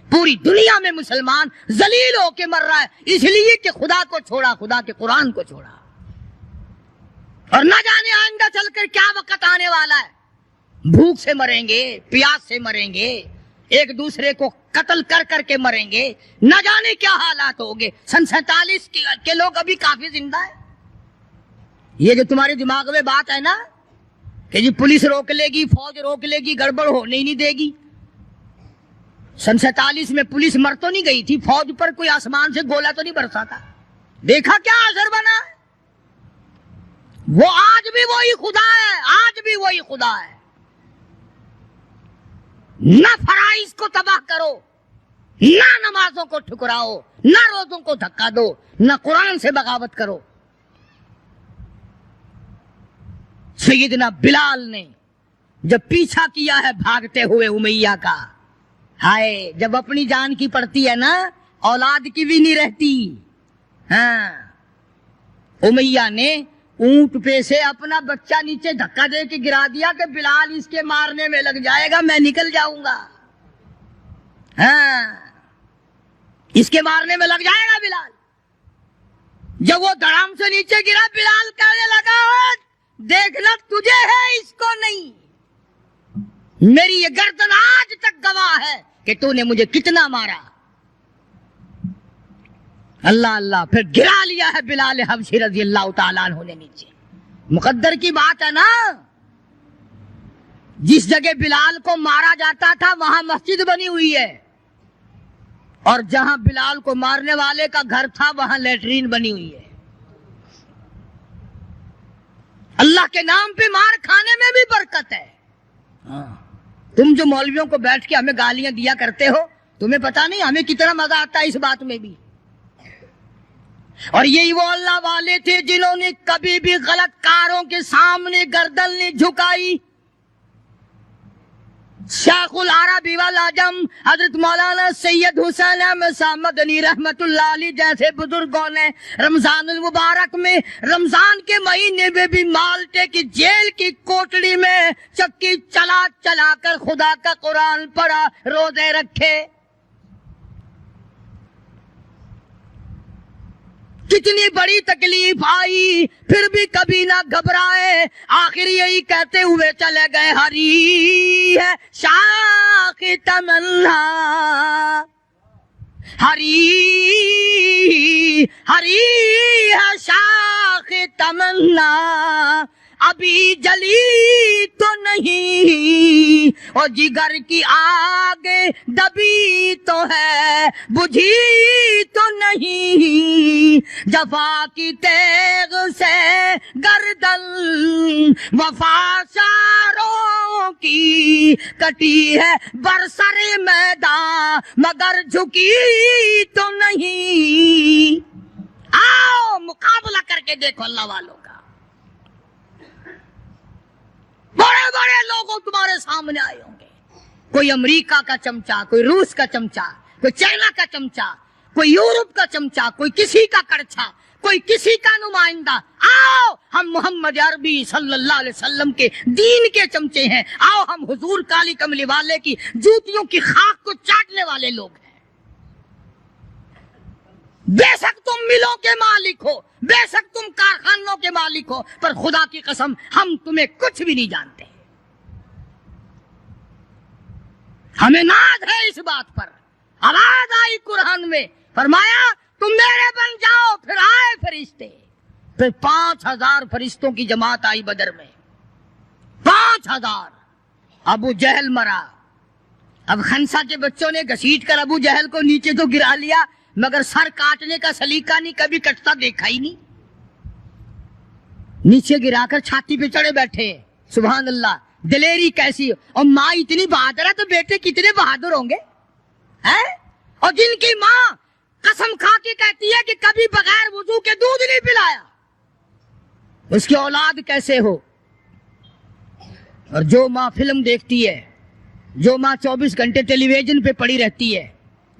پوری دنیا میں مسلمان ذلیل ہو کے مر رہا ہے اس لیے کہ خدا کو چھوڑا, خدا کے قرآن کو چھوڑا. اور نہ جانے آئندہ چل کر کیا وقت آنے والا ہے. بھوک سے مریں گے, پیاس سے مریں گے, ایک دوسرے کو قتل کر کر کے مریں گے, نہ جانے کیا حالات ہوں گے. سن 47 کے لوگ ابھی کافی زندہ ہیں. یہ جو تمہارے دماغ میں بات ہے نا کہ جی پولیس روک لے گی, فوج روک لے گی, گڑبڑ ہونے ہی نہیں دے گی. سن 47 میں پولیس مر تو نہیں گئی تھی, فوج پر کوئی آسمان سے گولا تو نہیں برسا تھا. دیکھا کیا اثر بنا ہے. وہ آج بھی وہی خدا ہے, آج بھی وہی خدا ہے. نہ فرائض کو تباہ کرو, نہ نمازوں کو ٹھکراؤ, نہ روزوں کو دھکا دو, نہ قرآن سے بغاوت کرو. سیدنا بلال نے جب پیچھا کیا ہے بھاگتے ہوئے امیہ کا, ہائے جب اپنی جان کی پڑتی ہے نا اولاد کی بھی نہیں رہتی. ہاں, امیہ نے اونٹ پہ سے اپنا بچہ نیچے دھکا دے کے گرا دیا کہ بلال اس کے مارنے میں لگ جائے گا, میں نکل جاؤں گا. ہاں, اس کے مارنے میں لگ جائے گا بلال. جب وہ دھڑام سے نیچے گرا بلال کہنے لگا دیکھنا تجھے ہے اس کو نہیں, میری یہ گردن آج تک گواہ ہے کہ تو نے مجھے کتنا مارا. اللہ اللہ, پھر گرا لیا ہے بلال حبشی رضی اللہ تعالیٰ عنہ نے نیچے. مقدر کی بات ہے نا, جس جگہ بلال کو مارا جاتا تھا وہاں مسجد بنی ہوئی ہے, اور جہاں بلال کو مارنے والے کا گھر تھا وہاں لیٹرین بنی ہوئی ہے. اللہ کے نام پہ مار کھانے میں بھی برکت ہے. تم جو مولویوں کو بیٹھ کے ہمیں گالیاں دیا کرتے ہو, تمہیں پتا نہیں ہمیں کتنا مزہ آتا ہے اس بات میں بھی. اور یہی وہ اللہ والے تھے جنہوں نے کبھی بھی غلط کاروں کے سامنے گردن نہیں جھکائی. شیخ العرب والعجم حضرت مولانا سید حسین احمد صاحب مدنی رحمت اللہ علیہ جیسے بزرگوں نے رمضان المبارک میں رمضان کے مہینے میں بھی مالٹے کی جیل کی کوٹڑی میں چکی چلا چلا کر خدا کا قرآن پڑھا، روزے رکھے. کتنی بڑی تکلیف آئی پھر بھی کبھی نہ گھبرائے، آخر یہی کہتے ہوئے چلے گئے ہری ہے شاخ تمنا، ہری ہے شاخ تمنا، ابھی جلی تو نہیں اور جگر کی آگ دبی تو ہے، بجھی تو نہیں، جفا کی تیغ سے گردن وفا شاروں کی کٹی ہے برسر میدان مگر جھکی تو نہیں. آؤ مقابلہ کر کے دیکھو اللہ والوں کا. بڑے بڑے لوگوں تمہارے سامنے آئے ہوں گے، کوئی امریکہ کا چمچا، کوئی روس کا چمچا، کوئی چائنا کا چمچا، کوئی یورپ کا چمچا، کوئی کسی کا کڑچھا، کوئی کسی کا نمائندہ. آؤ ہم محمد عربی صلی اللہ علیہ وسلم کے دین کے چمچے ہیں، آؤ ہم حضور کالی کملی والے کی جوتیوں کی خاک کو چاٹنے والے لوگ ہیں. بے شک تم ملوں کے مالک ہو، بے شک تم کارخانوں کے مالک ہو، پر خدا کی قسم ہم تمہیں کچھ بھی نہیں جانتے. ہمیں ناز ہے اس بات پر. آواز آئی قرآن میں، فرمایا تم میرے بن جاؤ. پھر آئے فرشتے، پھر 5000 فرشتوں کی جماعت آئی بدر میں. 5000. ابو جہل مرا. اب خنسا کے بچوں نے گھسیٹ کر ابو جہل کو نیچے تو گرا لیا، مگر سر کاٹنے کا سلیقہ نہیں، کبھی کٹتا دیکھا ہی نہیں. نیچے گرا کر چھاتی پہ چڑھے بیٹھے. سبحان اللہ، دلیری کیسی. اور ماں اتنی بہادر ہے تو بیٹے کتنے بہادر ہوں گے. اور جن کی ماں قسم کھا کے کہتی ہے کہ کبھی بغیر وضو کے دودھ نہیں پلایا، اس کی اولاد کیسے ہو. اور جو ماں فلم دیکھتی ہے، جو ماں 24 گھنٹے ٹیلی ویژن پہ پڑی رہتی ہے،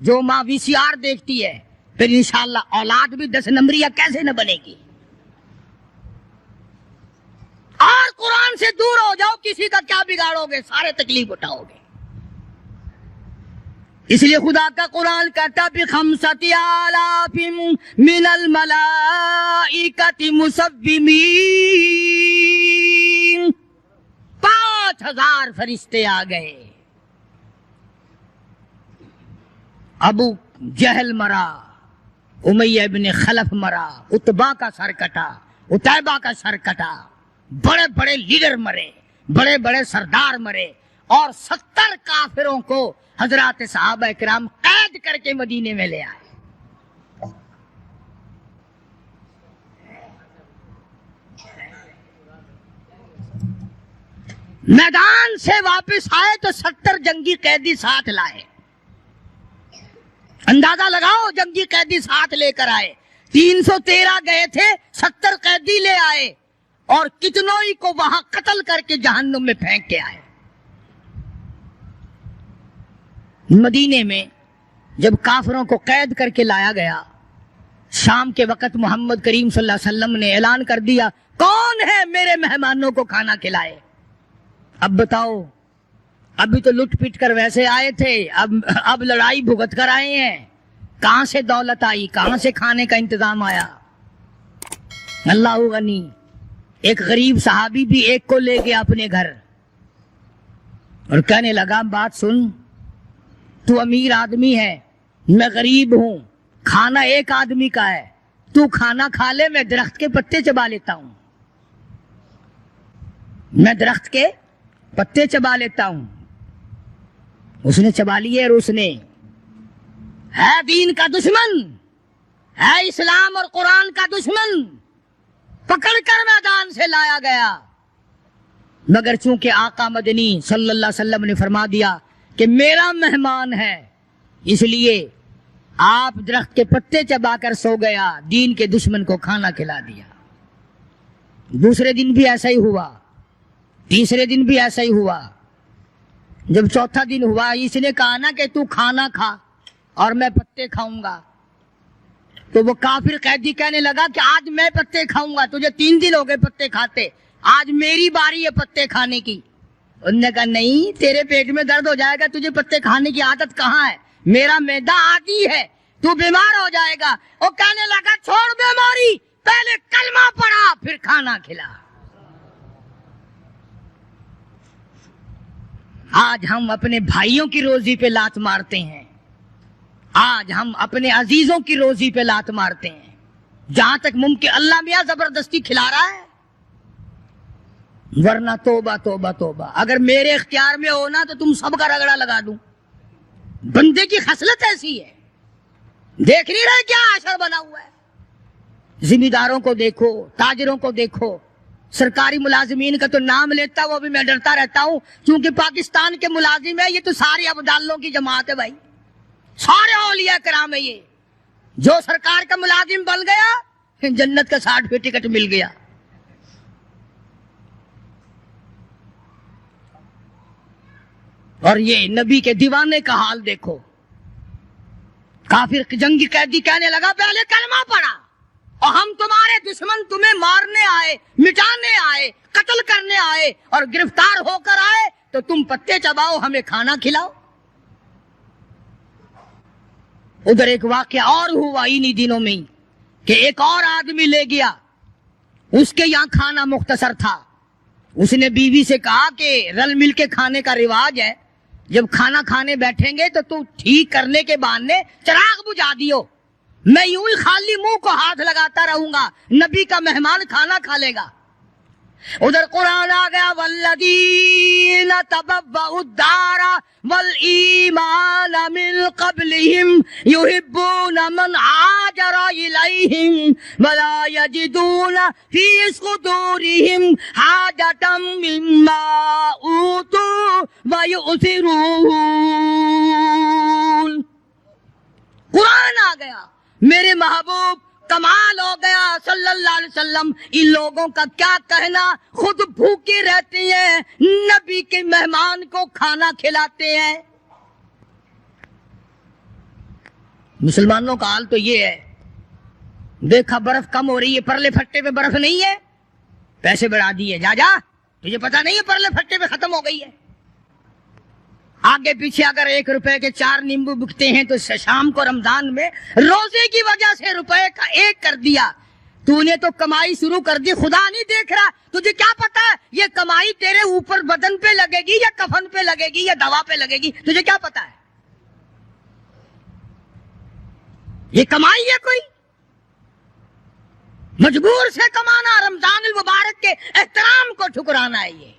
جو ماں VCR دیکھتی ہے، پھر انشاءاللہ اولاد بھی 10 نمبریہ کیسے نہ بنے گی. اور قرآن سے دور ہو جاؤ، کسی کا کیا بگاڑو گے، سارے تکلیف اٹھاؤ گے. اس لیے خدا کا قرآن کہتا بِخَمْسَةِ آلَافٍ مِّنَ الْمَلَائِكَةِ مُسَوِّمِينَ. 5000 فرشتے آ گئے. ابو جہل مرا، امیہ ابن خلف مرا، عتبہ کا سر کٹا، عتیبہ کا سر کٹا، بڑے بڑے لیڈر مرے، بڑے بڑے سردار مرے، اور 70 کافروں کو حضرات صحابہ کرام قید کر کے مدینے میں لے آئے. میدان سے واپس آئے تو 70 جنگی قیدی ساتھ لائے. اندازہ لگاؤ، جنگی قیدی ساتھ لے کر آئے. 313 گئے تھے، 70 قیدی لے آئے، اور کتنوں ہی کو وہاں قتل کر کے جہنم میں پھینک کے آئے. مدینے میں جب کافروں کو قید کر کے لایا گیا، شام کے وقت محمد کریم صلی اللہ علیہ وسلم نے اعلان کر دیا، کون ہے میرے مہمانوں کو کھانا کھلائے. اب بتاؤ، ابھی تو لٹ پٹ کر ویسے آئے تھے، اب لڑائی بھگت کر آئے ہیں. کہاں سے دولت آئی، کہاں سے کھانے کا انتظام آیا. اللہ غنی. ایک غریب صحابی بھی ایک کو لے گیا اپنے گھر اور کہنے لگا، بات سن، تو امیر آدمی ہے، میں غریب ہوں، کھانا ایک آدمی کا ہے، تو کھانا کھا لے، میں درخت کے پتے چبا لیتا ہوں، میں درخت کے پتے چبا لیتا ہوں. اس نے چبا لیے، اور اس نے ہے دین کا دشمن، ہے اسلام اور قرآن کا دشمن، پکڑ کر میدان سے لایا گیا. مگر چونکہ آقا مدنی صلی اللہ علیہ وسلم نے فرما دیا کہ میرا مہمان ہے، اس لیے آپ درخت کے پتے چبا کر سو گیا، دین کے دشمن کو کھانا کھلا دیا۔ دوسرے دن بھی ایسا ہی ہوا، تیسرے دن بھی ایسا ہی ہوا۔ جب چوتھا دن ہوا، اس نے کہا نا کہ تو کھانا کھا اور میں پتے کھاؤں گا، تو وہ کافر قیدی کہنے لگا کہ آج میں پتے کھاؤں گا، تجھے 3 دن ہو گئے پتے کھاتے، آج میری باری ہے پتے کھانے کی۔ انہوں نے کہا نہیں، تیرے پیٹ میں درد ہو جائے گا، تجھے پتے کھانے کی عادت کہاں ہے، میرا معدہ عادی ہے، تو بیمار ہو جائے گا۔ وہ کہنے لگا چھوڑ بیماری، پہلے کلمہ پڑھا پھر کھانا کھلا۔ آج ہم اپنے بھائیوں کی روزی پہ لات مارتے ہیں، آج ہم اپنے عزیزوں کی روزی پہ لات مارتے ہیں، جہاں تک ممکن اللہ میاں زبردستی کھلا رہا ہے، ورنہ توبہ توبہ توبہ۔ اگر میرے اختیار میں ہونا تو تم سب کا رگڑا لگا دوں۔ بندے کی خصلت ایسی ہے، دیکھ نہیں رہے کیا عاشر بنا ہوا ہے۔ ذمہ داروں کو دیکھو، تاجروں کو دیکھو، سرکاری ملازمین کا تو نام لیتا وہ بھی میں ڈرتا رہتا ہوں، کیونکہ پاکستان کے ملازم ہے، یہ تو سارے ابدالوں کی جماعت ہے بھائی، سارے اولیاء کرام ہے۔ یہ جو سرکار کا ملازم بن گیا، جنت کا سرٹیفکیٹ مل گیا۔ اور یہ نبی کے دیوانے کا حال دیکھو، کافر جنگی قیدی کہنے لگا پہلے کلمہ پڑھا، اور ہم تمہارے دشمن تمہیں مارنے آئے، مٹانے آئے، قتل کرنے آئے، اور گرفتار ہو کر آئے تو تم پتے چباؤ، ہمیں کھانا کھلاؤ۔ ادھر ایک واقعہ اور ہوا انہی دنوں میں کہ ایک اور آدمی لے گیا، اس کے یہاں کھانا مختصر تھا، اس نے بیوی سے کہا کہ رل مل کے کھانے کا رواج ہے، جب کھانا کھانے بیٹھیں گے تو ٹھیک کرنے کے بہانے چراغ بجھا دیو، میں یوں ہی خالی منہ کو ہاتھ لگاتا رہوں گا، نبی کا مہمان کھانا کھا لے گا۔ ادھر قرآن آ گیا والذین تبوأوا الدار والایمان من قبلہم یحبون من ہاجر الیہم ولا یجدون فی صدورہم حاجۃ مما اوتوا ویؤثرون۔ قرآن آ گیا، میرے محبوب کمال ہو گیا صلی اللہ علیہ وسلم، ان لوگوں کا کیا کہنا، خود بھوکے رہتے ہیں، نبی کے مہمان کو کھانا کھلاتے ہیں۔ مسلمانوں کا حال تو یہ ہے، دیکھا برف کم ہو رہی ہے، پرلے پھٹے پہ برف نہیں ہے، پیسے بڑھا دیے، جا جا تجھے پتا نہیں ہے پرلے پھٹے پہ ختم ہو گئی ہے۔ آگے پیچھے اگر 1 روپے کے 4 نیمبو بکتے ہیں تو شام کو رمضان میں روزے کی وجہ سے روپے کا 1 کر دیا، تو نے تو کمائی شروع کر دی، خدا نہیں دیکھ رہا، تجھے کیا پتا ہے یہ کمائی تیرے اوپر بدن پہ لگے گی یا کفن پہ لگے گی یا دوا پہ لگے گی، تجھے کیا پتا ہے یہ کمائی ہے کوئی؟ مجبور سے کمانا، رمضان المبارک کے احترام کو ٹھکرانا ہے۔ یہ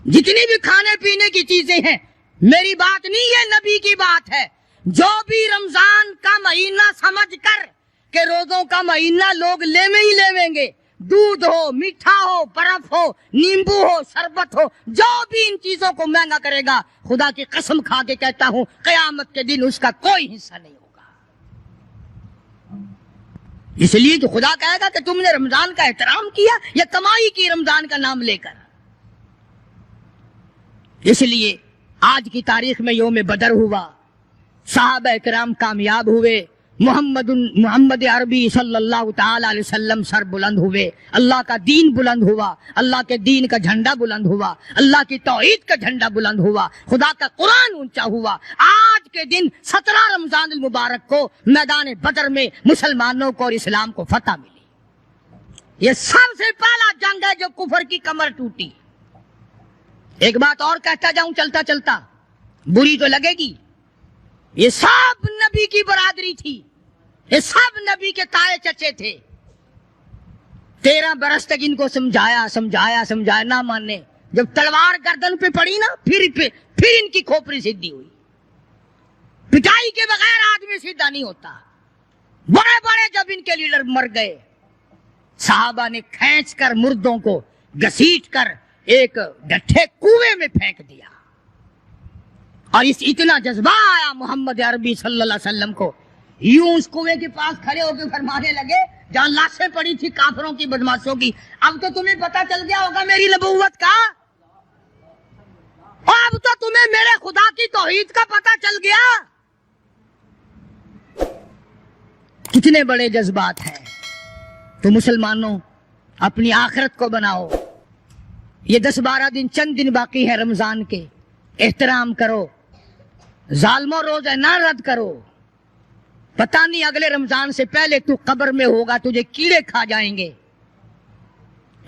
جتنی بھی کھانے پینے کی چیزیں ہیں، میری بات نہیں ہے، نبی کی بات ہے، جو بھی رمضان کا مہینہ سمجھ کر کہ روزوں کا مہینہ لوگ لیویں ہی لیویں گے، دودھ ہو، میٹھا ہو، برف ہو، نیمبو ہو، شربت ہو، جو بھی ان چیزوں کو مہنگا کرے گا، خدا کی قسم کھا کے کہتا ہوں قیامت کے دن اس کا کوئی حصہ نہیں ہوگا۔ اس لیے کہ خدا کہے گا کہ تم نے رمضان کا احترام کیا یا کمائی کی رمضان کا نام لے کر۔ اس لیے آج کی تاریخ میں یوم بدر ہوا، صحابہ کرام کامیاب ہوئے، محمد عربی صلی اللہ تعالی علیہ وسلم سر بلند ہوئے، اللہ کا دین بلند ہوا، اللہ کے دین کا جھنڈا بلند ہوا، اللہ کی توحید کا جھنڈا بلند ہوا، خدا کا قرآن اونچا ہوا۔ آج کے دن 17 رمضان المبارک کو میدان بدر میں مسلمانوں کو اور اسلام کو فتح ملی۔ یہ سب سے پہلا جنگ ہے جو کفر کی کمر ٹوٹی۔ ایک بات اور کہتا جاؤں چلتا چلتا، بری تو لگے گی، یہ سب نبی کی برادری تھی، یہ سب نبی کے تائے چچے تھے۔ 13 برس تک ان کو سمجھایا نہ ماننے، جب تلوار گردن پہ پڑی نا پھر ان کی کھوپڑی سیدھی ہوئی۔ پٹائی کے بغیر آدمی سیدھا نہیں ہوتا۔ بڑے بڑے جب ان کے لیڈر مر گئے، صحابہ نے کھینچ کر مردوں کو گھسیٹ کر ایک ڈٹھے کنویں میں پھینک دیا، اور اس اتنا جذبہ آیا محمد عربی صلی اللہ علیہ وسلم کو، یوں اس کنویں کے پاس کھڑے ہو کے فرمانے لگے جہاں لاشیں پڑی تھی کافروں کی بدماشوں کی، اب تو تمہیں پتہ چل گیا ہوگا میری نبوت کا، اور اب تو تمہیں میرے خدا کی توحید کا پتہ چل گیا۔ کتنے بڑے جذبات ہیں۔ تو مسلمانوں اپنی آخرت کو بناؤ، یہ 10-12 دن چند دن باقی ہے رمضان کے، احترام کرو، ظالموں روزہ نہ رد کرو، پتہ نہیں اگلے رمضان سے پہلے تو قبر میں ہوگا، تجھے کیڑے کھا جائیں گے۔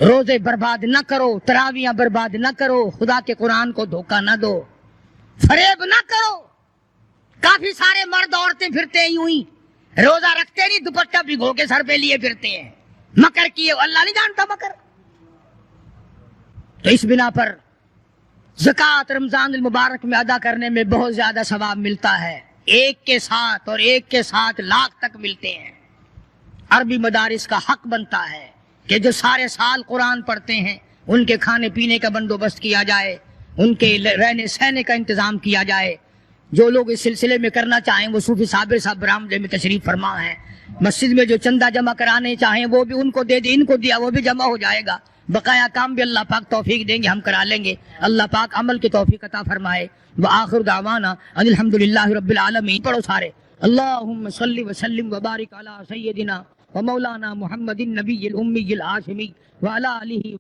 روزے برباد نہ کرو، تراویاں برباد نہ کرو، خدا کے قرآن کو دھوکہ نہ دو، فریب نہ کرو۔ کافی سارے مرد عورتیں پھرتے ہیں یوں ہی، روزہ رکھتے نہیں، دوپٹہ بھگو کے سر پہ لیے پھرتے ہیں، مکر کیے، اللہ نہیں جانتا مکر۔ تو اس بنا پر زکوٰۃ رمضان المبارک میں ادا کرنے میں بہت زیادہ ثواب ملتا ہے، ایک کے ساتھ اور ایک کے ساتھ لاکھ تک ملتے ہیں۔ عربی مدارس کا حق بنتا ہے کہ جو سارے سال قرآن پڑھتے ہیں ان کے کھانے پینے کا بندوبست کیا جائے، ان کے رہنے سہنے کا انتظام کیا جائے۔ جو لوگ اس سلسلے میں کرنا چاہیں وہ صوفی صابر صاحب برآمدے میں تشریف فرما ہیں، مسجد میں جو چندہ جمع کرانے چاہیں وہ بھی ان کو دے دیں، ان کو دیا وہ بھی جمع ہو جائے گا، بقایا کام بھی اللہ پاک توفیق دیں گے، ہم کرا لیں گے، اللہ پاک عمل کی توفیق عطا فرمائے۔ وآخر دعوانا ان الحمدللہ رب العالمین۔ پڑھو سارے، اللہم صلی وسلم وبارک علی سیدنا ومولانا محمد النبی الامی الہاشمی وعلی آلہ